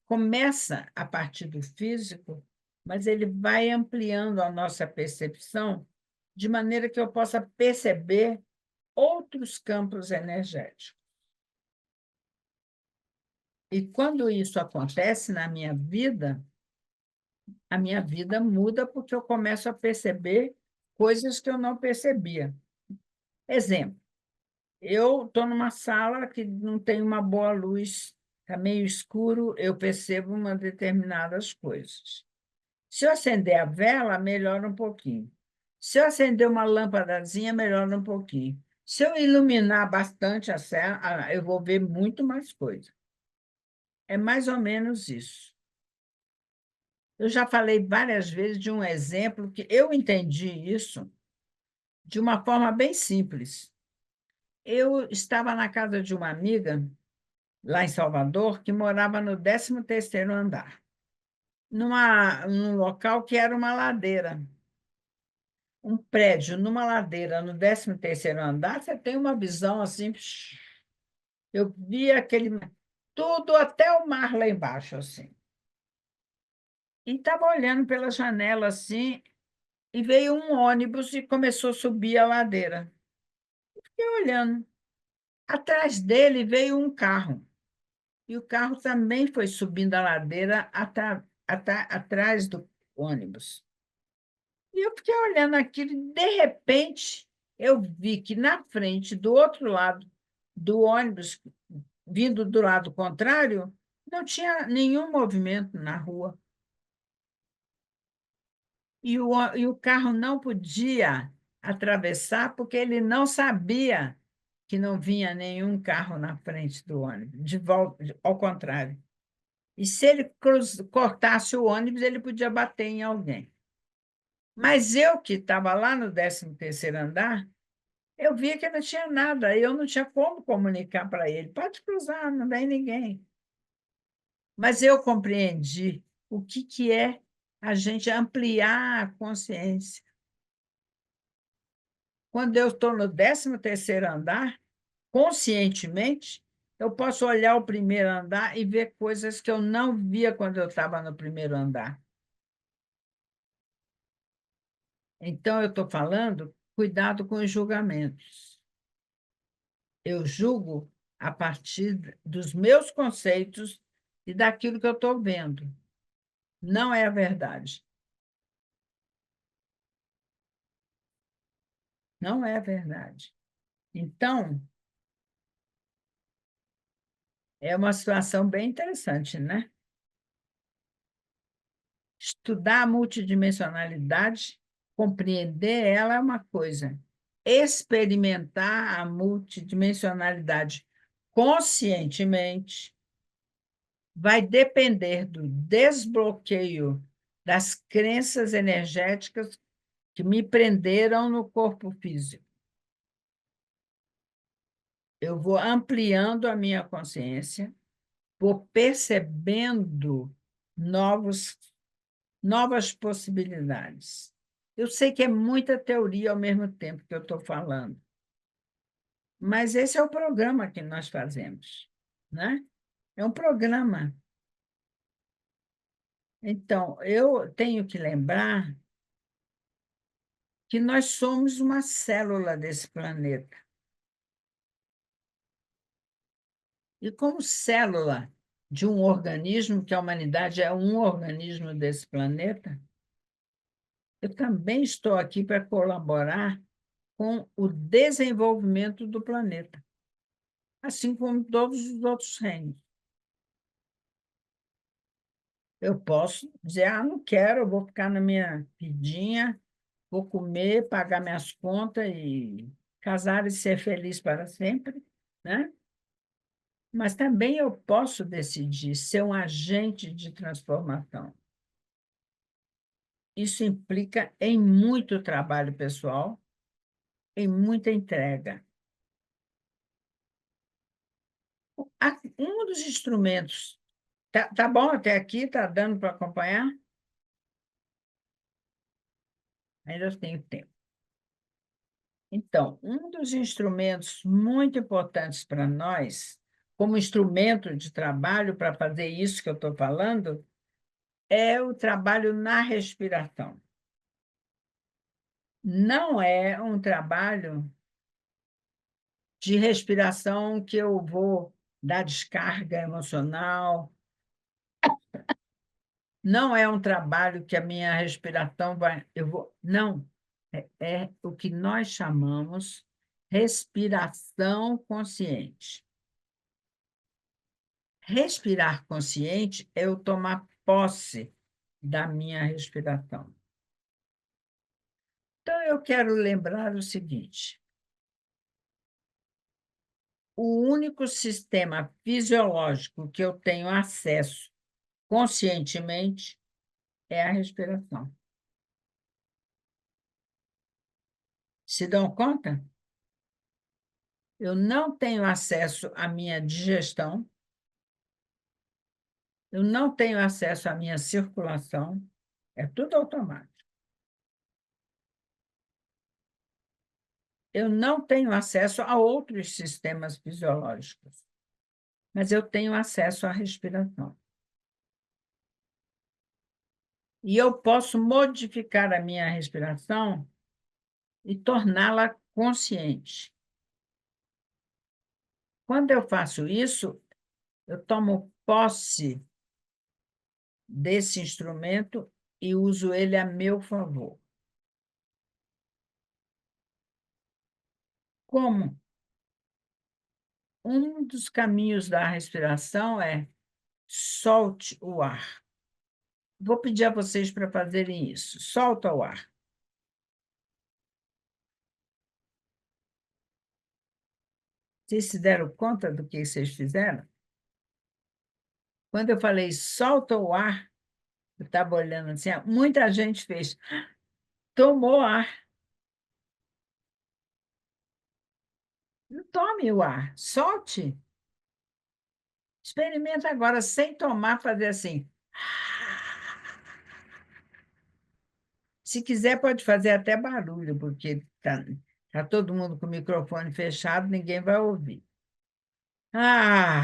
B: começa a partir do físico, mas ele vai ampliando a nossa percepção de maneira que eu possa perceber outros campos energéticos. E quando isso acontece na minha vida, a minha vida muda porque eu começo a perceber coisas que eu não percebia. Exemplo, eu estou numa sala que não tem uma boa luz, está meio escuro, eu percebo uma determinadas coisas. Se eu acender a vela, melhora um pouquinho. Se eu acender uma lâmpadazinha, melhora um pouquinho. Se eu iluminar bastante a cela, eu vou ver muito mais coisa. É mais ou menos isso. Eu já falei várias vezes de um exemplo que eu entendi isso de uma forma bem simples. Eu estava na casa de uma amiga, lá em Salvador, que morava no 13º andar, num local que era uma ladeira. Um prédio numa ladeira no 13º andar, você tem uma visão assim, eu via tudo até o mar lá embaixo, assim. E estava olhando pela janela assim, e veio um ônibus e começou a subir a ladeira. Fiquei olhando. Atrás dele veio um carro. E o carro também foi subindo a ladeira atrás do ônibus. E eu fiquei olhando aquilo, e, de repente, eu vi que na frente, do outro lado do ônibus, vindo do lado contrário, não tinha nenhum movimento na rua. E o carro não podia atravessar porque ele não sabia que não vinha nenhum carro na frente do ônibus, de volta, ao contrário. E se ele cortasse o ônibus, ele podia bater em alguém. Mas eu, que estava lá no 13º andar, eu via que não tinha nada, eu não tinha como comunicar para ele. Pode cruzar, não vem ninguém. Mas eu compreendi o que é a gente ampliar a consciência. Quando eu estou no 13º andar, conscientemente, eu posso olhar o primeiro andar e ver coisas que eu não via quando eu estava no primeiro andar. Então, eu estou falando, cuidado com os julgamentos. Eu julgo a partir dos meus conceitos e daquilo que eu estou vendo. Não é a verdade. Não é a verdade. Então, é uma situação bem interessante, né? Estudar a multidimensionalidade, compreender ela é uma coisa. Experimentar a multidimensionalidade conscientemente vai depender do desbloqueio das crenças energéticas que me prenderam no corpo físico. Eu vou ampliando a minha consciência, vou percebendo novas possibilidades. Eu sei que é muita teoria ao mesmo tempo que eu estou falando, mas esse é o programa que nós fazemos, né? É um programa. Então, eu tenho que lembrar que nós somos uma célula desse planeta. E como célula de um organismo, que a humanidade é um organismo desse planeta, eu também estou aqui para colaborar com o desenvolvimento do planeta, assim como todos os outros reinos. Eu posso dizer, não quero, eu vou ficar na minha vidinha, vou comer, pagar minhas contas e casar e ser feliz para sempre, né? Mas também eu posso decidir ser um agente de transformação. Isso implica em muito trabalho pessoal, em muita entrega. Um dos instrumentos. Tá bom até aqui? Está dando para acompanhar? Ainda tenho tempo. Então, um dos instrumentos muito importantes para nós, como instrumento de trabalho para fazer isso que eu estou falando, é o trabalho na respiração. Não é um trabalho de respiração que eu vou dar descarga emocional. Não é um trabalho que a minha respiração vai. Eu vou. Não. É o que nós chamamos respiração consciente. Respirar consciente é eu tomar posse da minha respiração. Então, eu quero lembrar o seguinte: o único sistema fisiológico que eu tenho acesso conscientemente é a respiração. Se dão conta? Eu não tenho acesso à minha digestão, eu não tenho acesso à minha circulação, é tudo automático. Eu não tenho acesso a outros sistemas fisiológicos, mas eu tenho acesso à respiração. E eu posso modificar a minha respiração e torná-la consciente. Quando eu faço isso, eu tomo posse desse instrumento e uso ele a meu favor. Como? Um dos caminhos da respiração é solte o ar. Vou pedir a vocês para fazerem isso. Solta o ar. Vocês se deram conta do que vocês fizeram? Quando eu falei solta o ar, eu estava olhando assim, muita gente fez, tomou ar. Não tome o ar, solte. Experimenta agora, sem tomar, fazer assim. Se quiser, pode fazer até barulho, porque tá todo mundo com o microfone fechado, ninguém vai ouvir. Ah,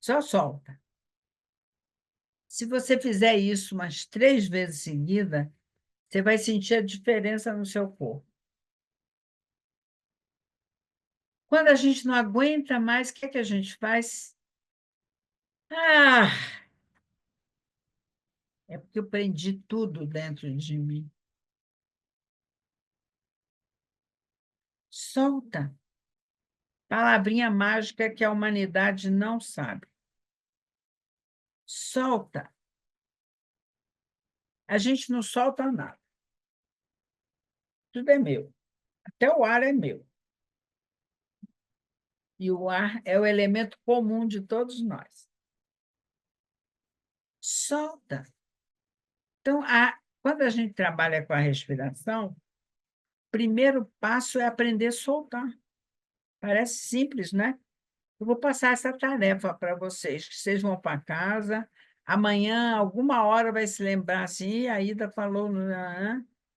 B: só solta. Se você fizer isso umas 3 vezes seguida, você vai sentir a diferença no seu corpo. Quando a gente não aguenta mais, o que é que a gente faz? Ah, é porque eu prendi tudo dentro de mim. Solta. Palavrinha mágica que a humanidade não sabe. Solta. A gente não solta nada. Tudo é meu. Até o ar é meu. E o ar é o elemento comum de todos nós. Solta. Então, quando a gente trabalha com a respiração, o primeiro passo é aprender a soltar. Parece simples, né? Eu vou passar essa tarefa para vocês, que vocês vão para casa, amanhã, alguma hora, vai se lembrar assim, "Ih, a Ida falou.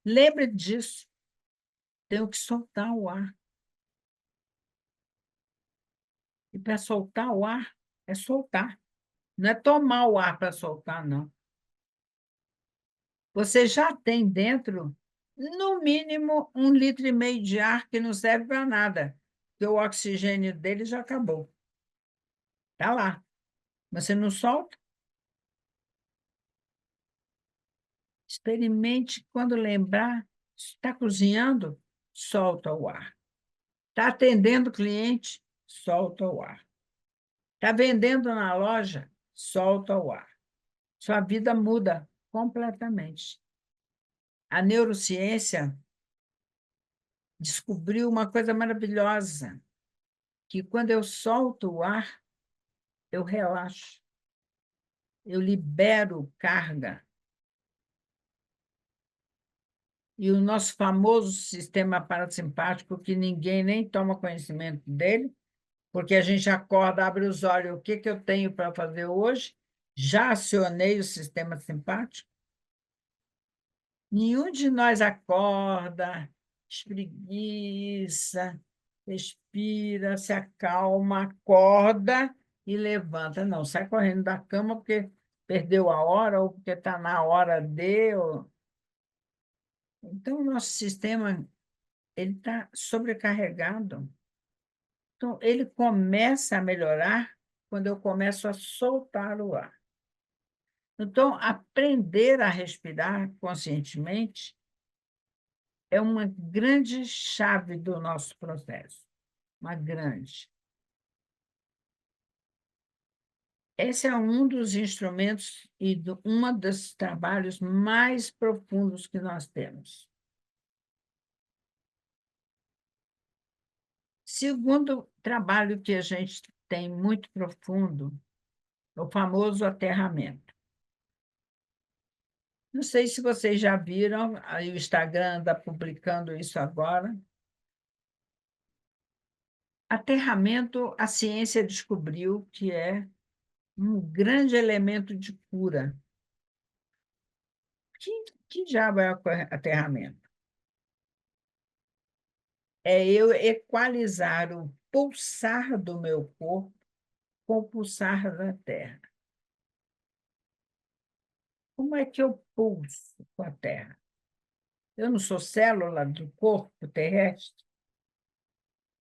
B: Lembre disso, tenho que soltar o ar. E para soltar o ar, é soltar. Não é tomar o ar para soltar, não. Você já tem dentro, no mínimo, 1,5 litro de ar que não serve para nada, porque o oxigênio dele já acabou. Está lá. Você não solta? Experimente quando lembrar. Está cozinhando? Solta o ar. Está atendendo o cliente? Solta o ar. Está vendendo na loja? Solta o ar. Sua vida muda completamente. A neurociência descobriu uma coisa maravilhosa, que quando eu solto o ar, eu relaxo, eu libero carga. E o nosso famoso sistema parasimpático, que ninguém nem toma conhecimento dele, porque a gente acorda, abre os olhos, o que que eu tenho para fazer hoje? Já acionei o sistema simpático? Nenhum de nós acorda, espreguiça, respira, se acalma, acorda e levanta. Não, sai correndo da cama porque perdeu a hora ou porque está na hora de... Então, o nosso sistema ele está sobrecarregado. Então, ele começa a melhorar quando eu começo a soltar o ar. Então, aprender a respirar conscientemente é uma grande chave do nosso processo, uma grande. Esse é um dos instrumentos e um dos trabalhos mais profundos que nós temos. Segundo trabalho que a gente tem muito profundo, é o famoso aterramento. Não sei se vocês já viram, aí o Instagram está publicando isso agora. Aterramento, a ciência descobriu que é um grande elemento de cura. Que diabo é o aterramento? É eu equalizar o pulsar do meu corpo com o pulsar da Terra. Como é que eu pulso com a Terra? Eu não sou célula do corpo terrestre?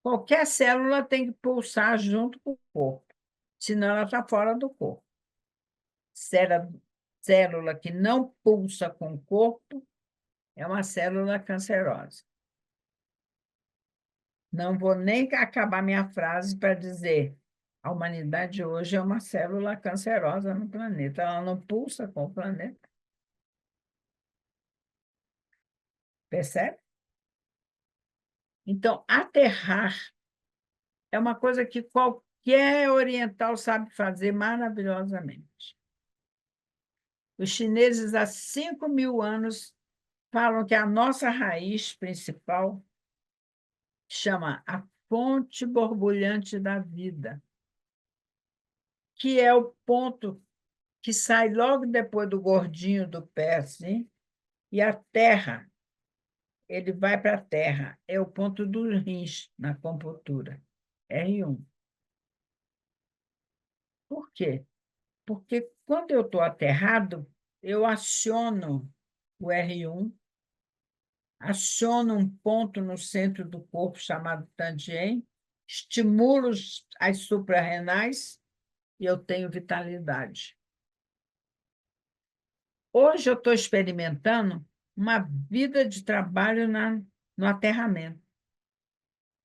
B: Qualquer célula tem que pulsar junto com o corpo, senão ela está fora do corpo. Célula que não pulsa com o corpo é uma célula cancerosa. Não vou nem acabar minha frase para dizer a humanidade hoje é uma célula cancerosa no planeta. Ela não pulsa com o planeta. Percebe? Então, aterrar é uma coisa que qualquer oriental sabe fazer maravilhosamente. Os chineses, há 5.000 anos, falam que a nossa raiz principal chama a fonte borbulhante da vida, que é o ponto que sai logo depois do gordinho do pé, assim, e a terra, ele vai para a terra, é o ponto do rins na acupuntura, R1. Por quê? Porque quando eu estou aterrado, eu aciono o R1, aciono um ponto no centro do corpo chamado Tangien, estimulo as suprarrenais e eu tenho vitalidade. Hoje eu estou experimentando uma vida de trabalho no aterramento,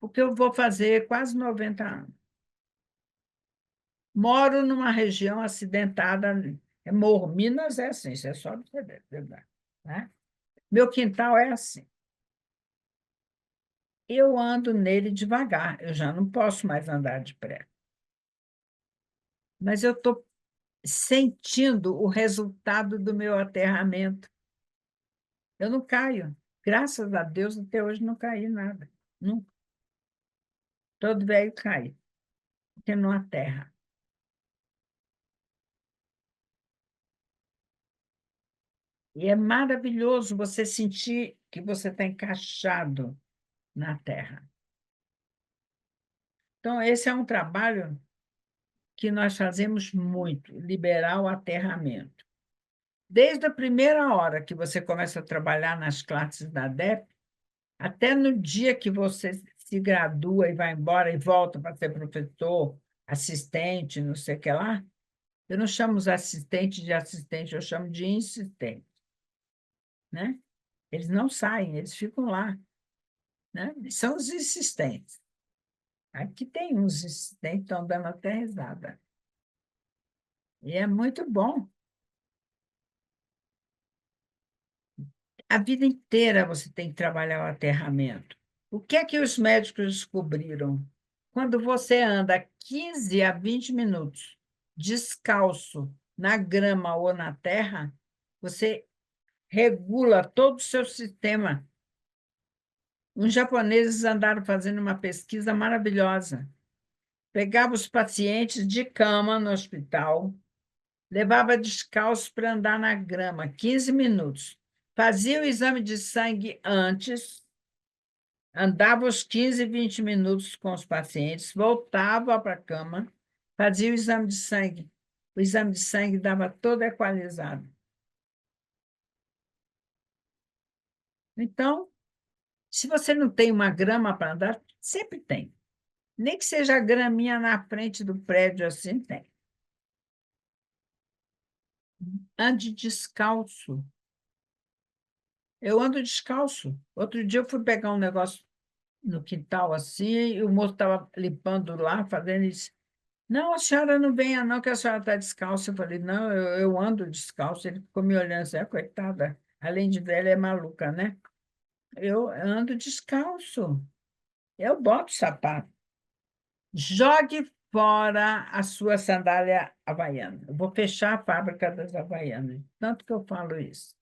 B: porque eu vou fazer quase 90 anos. Moro numa região acidentada, é Morro. Minas é assim, você só você ver, verdade, né? Meu quintal é assim. Eu ando nele devagar, eu já não posso mais andar depressa. Mas eu estou sentindo o resultado do meu aterramento. Eu não caio. Graças a Deus, até hoje não caí nada. Nunca. Todo velho cai, porque não aterra. E é maravilhoso você sentir que você está encaixado na terra. Então, esse é um trabalho que nós fazemos muito, liberar o aterramento. Desde a primeira hora que você começa a trabalhar nas classes da ADEP, até no dia que você se gradua e vai embora e volta para ser professor, assistente, não sei o que lá, eu não chamo os assistentes de assistente, eu chamo de insistente, né? Eles não saem, eles ficam lá, né? São os insistentes. Aqui tem uns insistentes que estão dando até risada. E é muito bom. A vida inteira você tem que trabalhar o aterramento. O que é que os médicos descobriram? Quando você anda 15 a 20 minutos descalço na grama ou na terra, você regula todo o seu sistema. Os japoneses andaram fazendo uma pesquisa maravilhosa. Pegava os pacientes de cama no hospital, levava descalço para andar na grama, 15 minutos. Fazia o exame de sangue antes, andava os 15, 20 minutos com os pacientes, voltava para a cama, fazia o exame de sangue. O exame de sangue dava todo equalizado. Então, se você não tem uma grama para andar, sempre tem. Nem que seja a graminha na frente do prédio, assim tem. ande descalço. Eu ando descalço. Outro dia eu fui pegar um negócio no quintal assim, e o moço estava limpando lá, fazendo isso. Não, a senhora não venha, não, que a senhora está descalça. Eu falei, não, eu ando descalço. Ele ficou me olhando assim, coitada. Além de velha, é maluca, né? Eu ando descalço. Eu boto sapato. Jogue fora a sua sandália havaiana. Eu vou fechar a fábrica das havaianas, tanto que eu falo isso.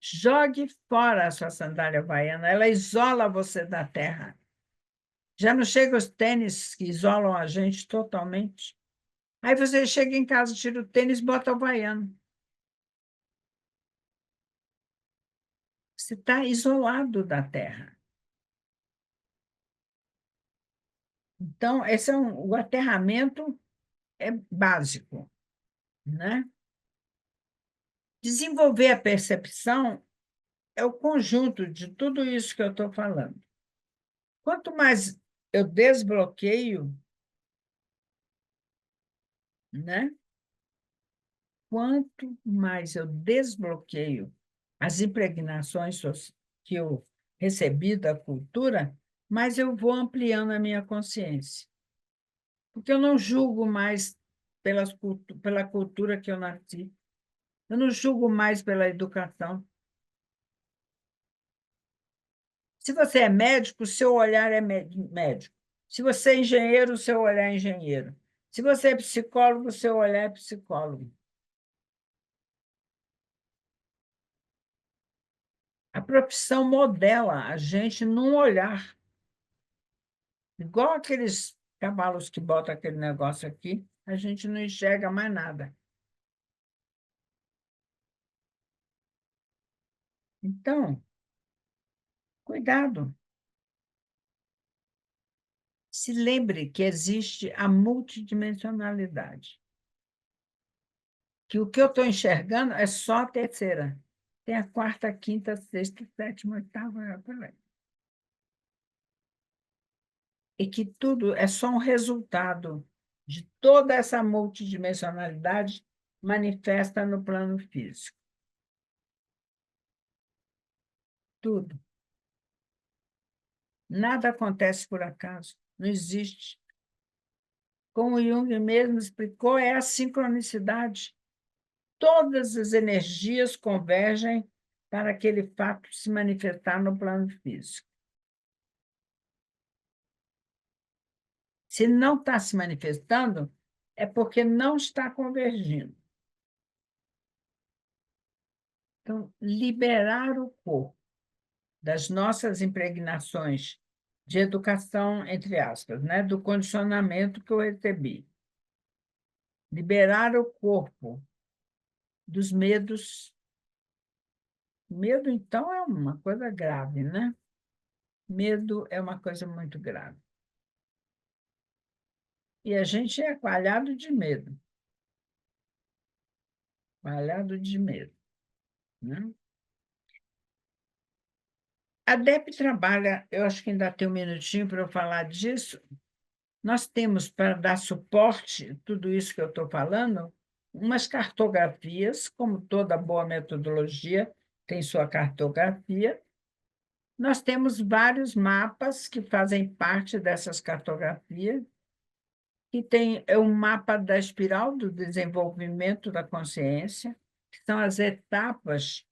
B: Jogue fora a sua sandália havaiana, ela isola você da terra. Já não chega os tênis que isolam a gente totalmente. Aí você chega em casa, tira o tênis e bota o havaiano. Você está isolado da terra. Então, o aterramento é básico, né? Desenvolver a percepção é o conjunto de tudo isso que eu estou falando. Quanto mais eu desbloqueio, né? Quanto mais eu desbloqueio as impregnações que eu recebi da cultura, mais eu vou ampliando a minha consciência. Porque eu não julgo mais pela cultura que eu nasci, eu não julgo mais pela educação. Se você é médico, o seu olhar é médico. Se você é engenheiro, o seu olhar é engenheiro. Se você é psicólogo, o seu olhar é psicólogo. A profissão modela a gente num olhar. Igual aqueles cavalos que botam aquele negócio aqui, a gente não enxerga mais nada. Então, cuidado. Se lembre que existe a multidimensionalidade. Que o que eu estou enxergando é só a terceira. Tem a quarta, quinta, sexta, sétima, oitava, por aí. E que tudo é só um resultado de toda essa multidimensionalidade manifesta no plano físico. Tudo. Nada acontece por acaso, não existe. Como Jung mesmo explicou, é a sincronicidade. Todas as energias convergem para aquele fato se manifestar no plano físico. Se não está se manifestando, é porque não está convergindo. Então, liberar o corpo das nossas impregnações de educação, entre aspas, né, do condicionamento que eu recebi. Liberar o corpo dos medos. Medo, então, é uma coisa grave, né? Medo é uma coisa muito grave. E a gente é coalhado de medo. Coalhado de medo, né? A DEP trabalha, eu acho que ainda tem um minutinho para eu falar disso. Nós temos, para dar suporte a tudo isso que eu estou falando, umas cartografias, como toda boa metodologia tem sua cartografia. Nós temos vários mapas que fazem parte dessas cartografias, que tem um mapa da espiral do desenvolvimento da consciência, que são as etapas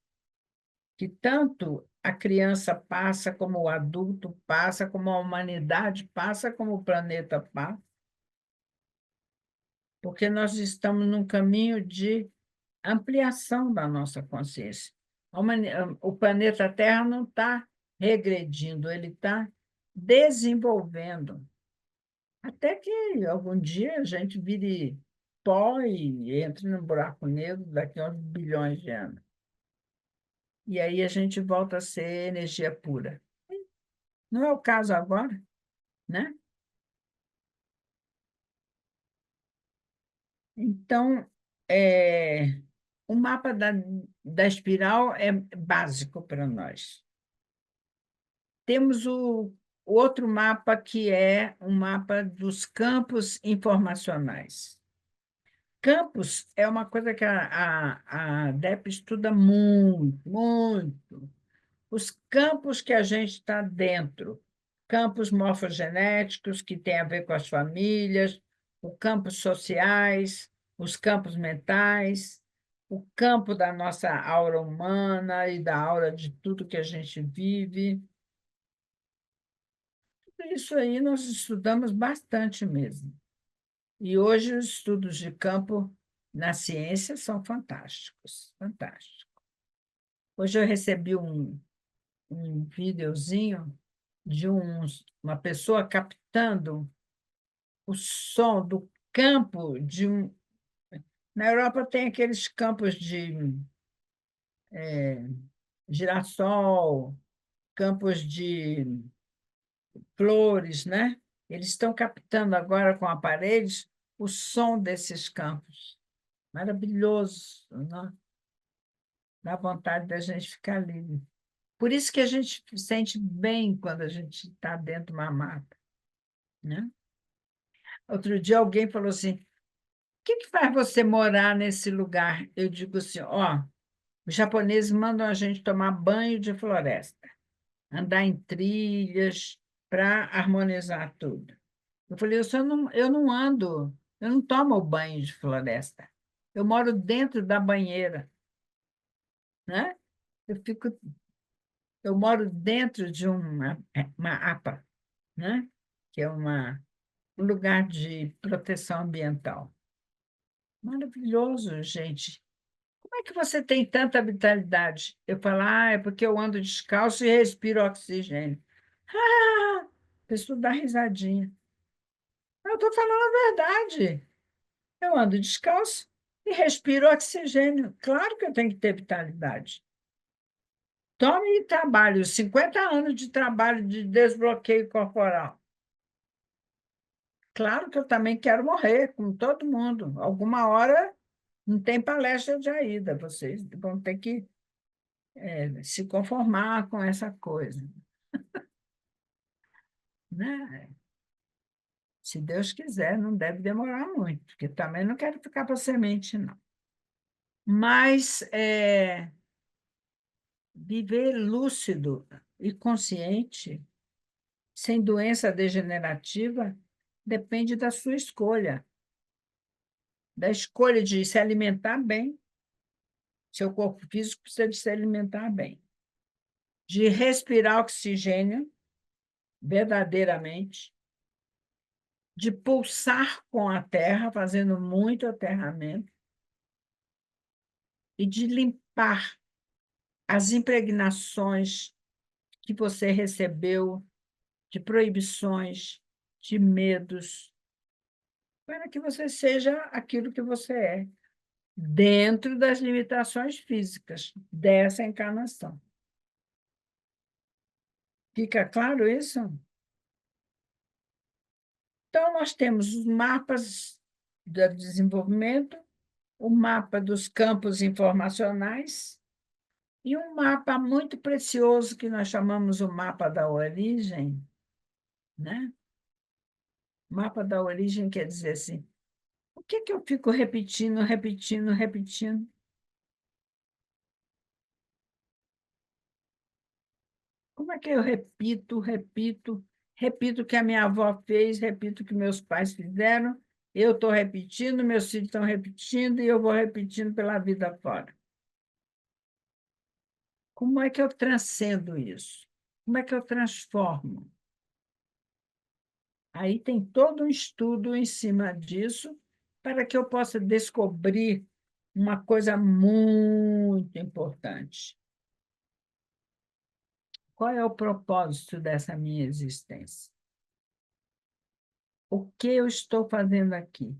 B: que tanto a criança passa, como o adulto passa, como a humanidade passa, como o planeta passa, porque nós estamos num caminho de ampliação da nossa consciência. O planeta Terra não está regredindo, ele está desenvolvendo. Até que algum dia a gente vire pó e entre num buraco negro daqui a uns bilhões de anos. E aí a gente volta a ser energia pura. Não é o caso agora, né? Então, o mapa da espiral é básico para nós. Temos o outro mapa, que é um mapa dos campos informacionais. campos é uma coisa que a DEP estuda muito, muito. Os campos que a gente está dentro, campos morfogenéticos, que têm a ver com as famílias, os campos sociais, os campos mentais, o campo da nossa aura humana e da aura de tudo que a gente vive. Tudo isso aí nós estudamos bastante mesmo. E hoje os estudos de campo na ciência são fantásticos, fantásticos. Hoje eu recebi um videozinho de uma pessoa captando o som do campo de um. Na Europa tem aqueles campos de girassol, campos de flores, né? Eles estão captando agora com aparelhos o som desses campos. Maravilhoso, né? Dá vontade da gente ficar livre. Por isso que a gente se sente bem quando a gente está dentro de uma mata, né? Outro dia alguém falou assim: o que faz você morar nesse lugar? Eu digo assim: ó, os japoneses mandam a gente tomar banho de floresta, andar em trilhas para harmonizar tudo. Eu falei: eu não ando, eu não tomo banho de floresta. Eu moro dentro da banheira, né? Eu fico, eu moro dentro de uma APA, né? Que é um lugar de proteção ambiental. Maravilhoso, gente. Como é que você tem tanta vitalidade? Eu falo: é porque eu ando descalço e respiro oxigênio. Ah, a pessoa dá risadinha. Eu estou falando a verdade. Eu ando descalço e respiro oxigênio. Claro que eu tenho que ter vitalidade. Tome trabalho, 50 anos de trabalho de desbloqueio corporal. Claro que eu também quero morrer, como todo mundo. Alguma hora não tem palestra de Aida, vocês vão ter que se conformar com essa coisa, né? Se Deus quiser, não deve demorar muito, porque também não quero ficar para semente, não. Mas viver lúcido e consciente, sem doença degenerativa, depende da sua escolha, da escolha de se alimentar bem. Seu corpo físico precisa de se alimentar bem, de respirar oxigênio verdadeiramente, de pulsar com a terra, fazendo muito aterramento, e de limpar as impregnações que você recebeu de proibições, de medos, para que você seja aquilo que você é, dentro das limitações físicas dessa encarnação. Fica claro isso? Então, nós temos os mapas do desenvolvimento, o mapa dos campos informacionais e um mapa muito precioso que nós chamamos o mapa da origem, né? O mapa da origem quer dizer assim: o que eu fico repetindo, repetindo, repetindo? Como é que eu repito, repito, repito o que a minha avó fez, repito o que meus pais fizeram, eu estou repetindo, meus filhos estão repetindo e eu vou repetindo pela vida fora? Como é que eu transcendo isso? Como é que eu transformo? Aí tem todo um estudo em cima disso para que eu possa descobrir uma coisa muito importante. Qual é o propósito dessa minha existência? O que eu estou fazendo aqui?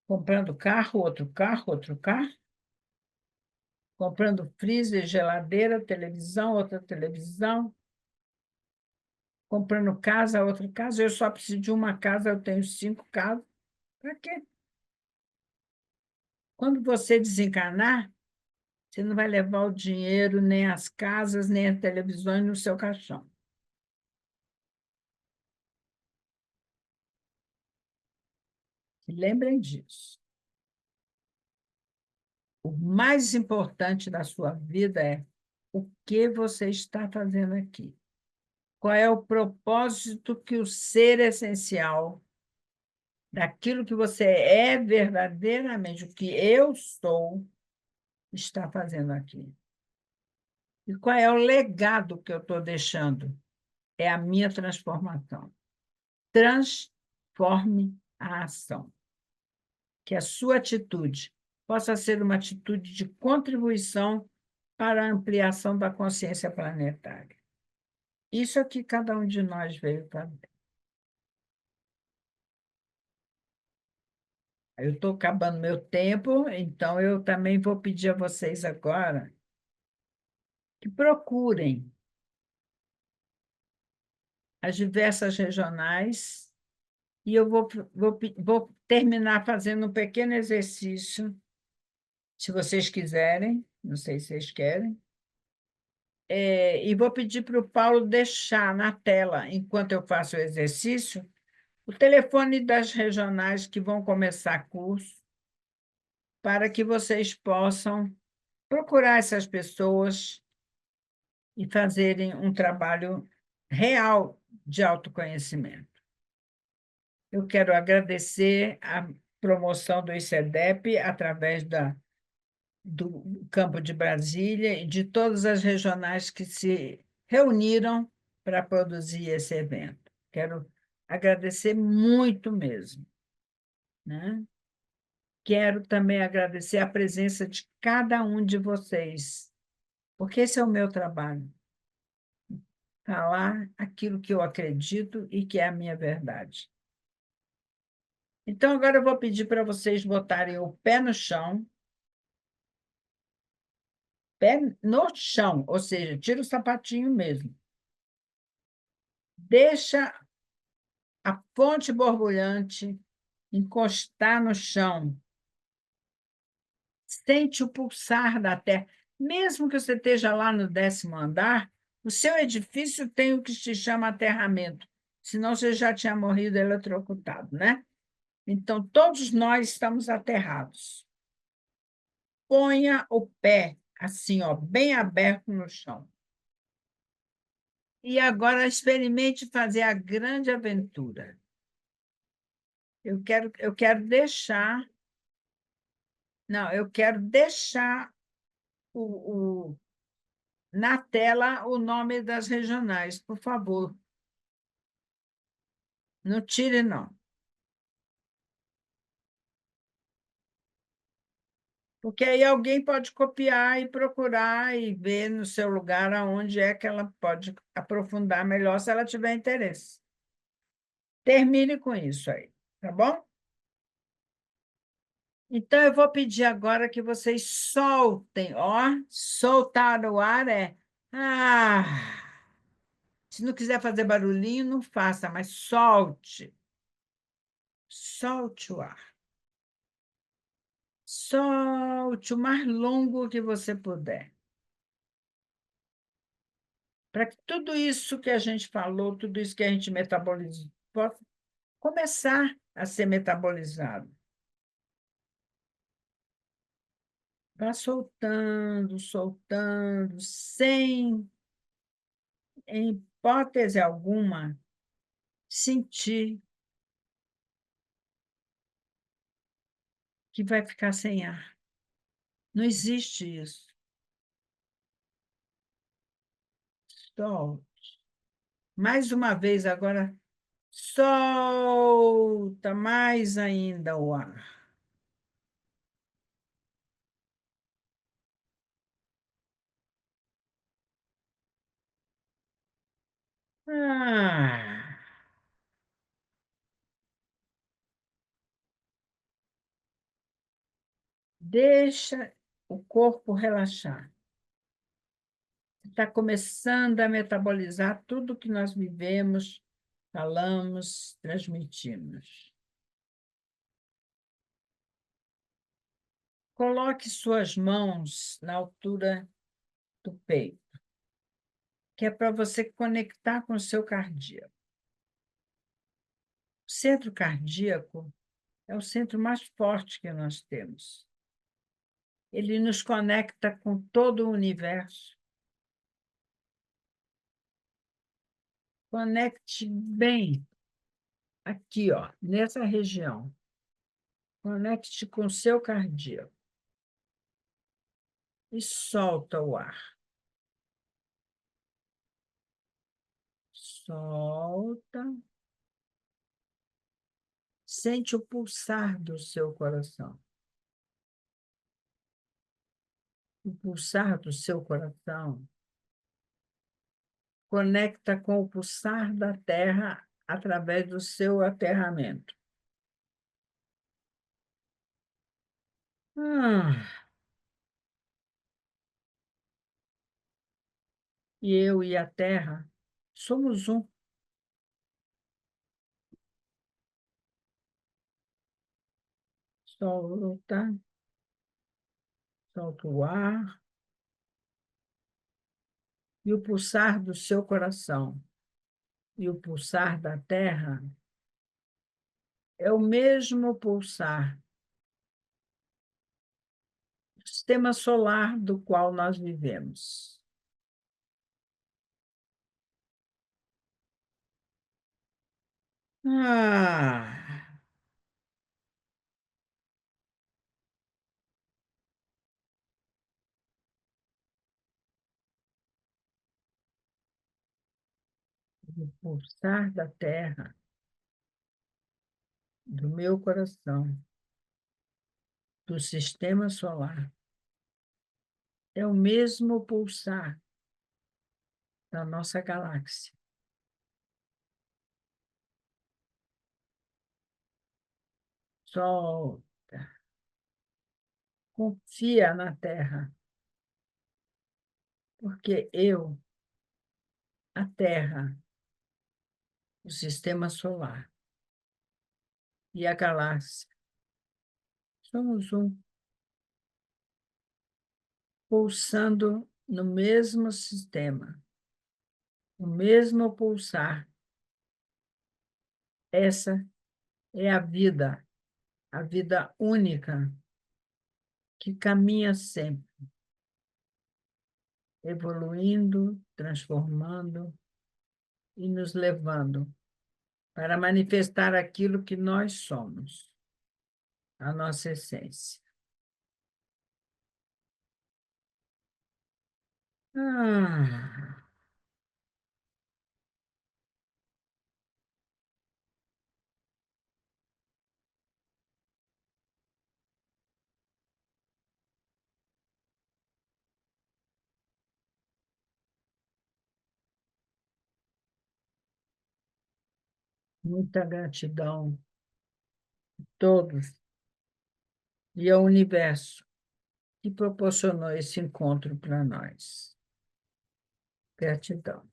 B: Comprando carro, outro carro, outro carro? Comprando freezer, geladeira, televisão, outra televisão? Comprando casa, outra casa? Eu só preciso de uma casa, eu tenho 5 casas. Para quê? Quando você desencarnar, você não vai levar o dinheiro, nem as casas, nem as televisões no seu caixão. E lembrem disso. O mais importante da sua vida é o que você está fazendo aqui. Qual é o propósito que o ser essencial daquilo que você é verdadeiramente, o que eu sou, está fazendo aqui. E qual é o legado que eu estou deixando? É a minha transformação. Transforme a ação. Que a sua atitude possa ser uma atitude de contribuição para a ampliação da consciência planetária. Isso é o que cada um de nós veio fazer. Eu estou acabando meu tempo, então eu também vou pedir a vocês agora que procurem as diversas regionais e eu vou terminar fazendo um pequeno exercício, se vocês quiserem, não sei se vocês querem, e vou pedir para o Paulo deixar na tela, enquanto eu faço o exercício, o telefone das regionais que vão começar curso, para que vocês possam procurar essas pessoas e fazerem um trabalho real de autoconhecimento. Eu quero agradecer a promoção do ICEDEP através do Campo de Brasília e de todas as regionais que se reuniram para produzir esse evento. Quero agradecer muito mesmo, né? Quero também agradecer a presença de cada um de vocês, porque esse é o meu trabalho, falar aquilo que eu acredito e que é a minha verdade. Então, agora eu vou pedir para vocês botarem o pé no chão, ou seja, tira o sapatinho mesmo. Deixa a fonte borbulhante encostar no chão. Sente o pulsar da terra. Mesmo que você esteja lá no 10º andar, o seu edifício tem o que se chama aterramento, senão você já tinha morrido eletrocutado, né? Então, todos nós estamos aterrados. Ponha o pé assim, ó, bem aberto no chão. E agora experimente fazer a grande aventura. Eu quero deixar. Não, eu quero deixar na tela o nome das regionais, por favor. Não tire, não. Porque aí alguém pode copiar e procurar e ver no seu lugar aonde é que ela pode aprofundar melhor se ela tiver interesse. Termine com isso aí, tá bom? Então, eu vou pedir agora que vocês soltem, ó, soltar o ar é. Ah! Se não quiser fazer barulhinho, não faça, mas solte. Solte o ar. Solte o mais longo que você puder. Para que tudo isso que a gente falou, tudo isso que a gente metabolizou, possa começar a ser metabolizado. Vá soltando, soltando, sem, em hipótese alguma, sentir que vai ficar sem ar. Não existe isso. Solte. Mais uma vez, agora, solta mais ainda o ar. Ah, deixa o corpo relaxar. Está começando a metabolizar tudo que nós vivemos, falamos, transmitimos. Coloque suas mãos na altura do peito, que é para você conectar com o seu cardíaco. O centro cardíaco É o centro mais forte que nós temos. Ele nos conecta com todo o universo. Conecte bem aqui, ó, nessa região. Conecte com o seu cardíaco e solta o ar. Solta. Sente o pulsar do seu coração. O pulsar do seu coração conecta com o pulsar da Terra através do seu aterramento. Ah, e eu e a Terra somos um. Solta, solta o ar e o pulsar do seu coração e o pulsar da Terra é o mesmo pulsar do sistema solar do qual nós vivemos. Ah, o pulsar da Terra, do meu coração, do sistema solar, é o mesmo pulsar da nossa galáxia. Solta. Confia na Terra, porque eu, a Terra, o sistema solar e a galáxia, somos um, pulsando no mesmo sistema, o mesmo pulsar. Essa é a vida única, que caminha sempre, evoluindo, transformando e nos levando para manifestar aquilo que nós somos, a nossa essência. Ah, muita gratidão a todos e ao universo que proporcionou esse encontro para nós. Gratidão.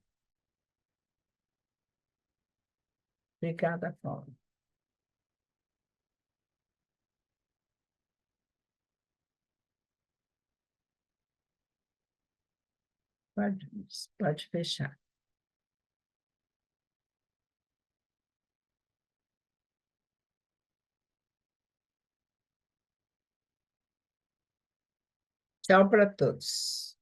B: Obrigada, Paula. Pode, pode fechar. Tchau para todos.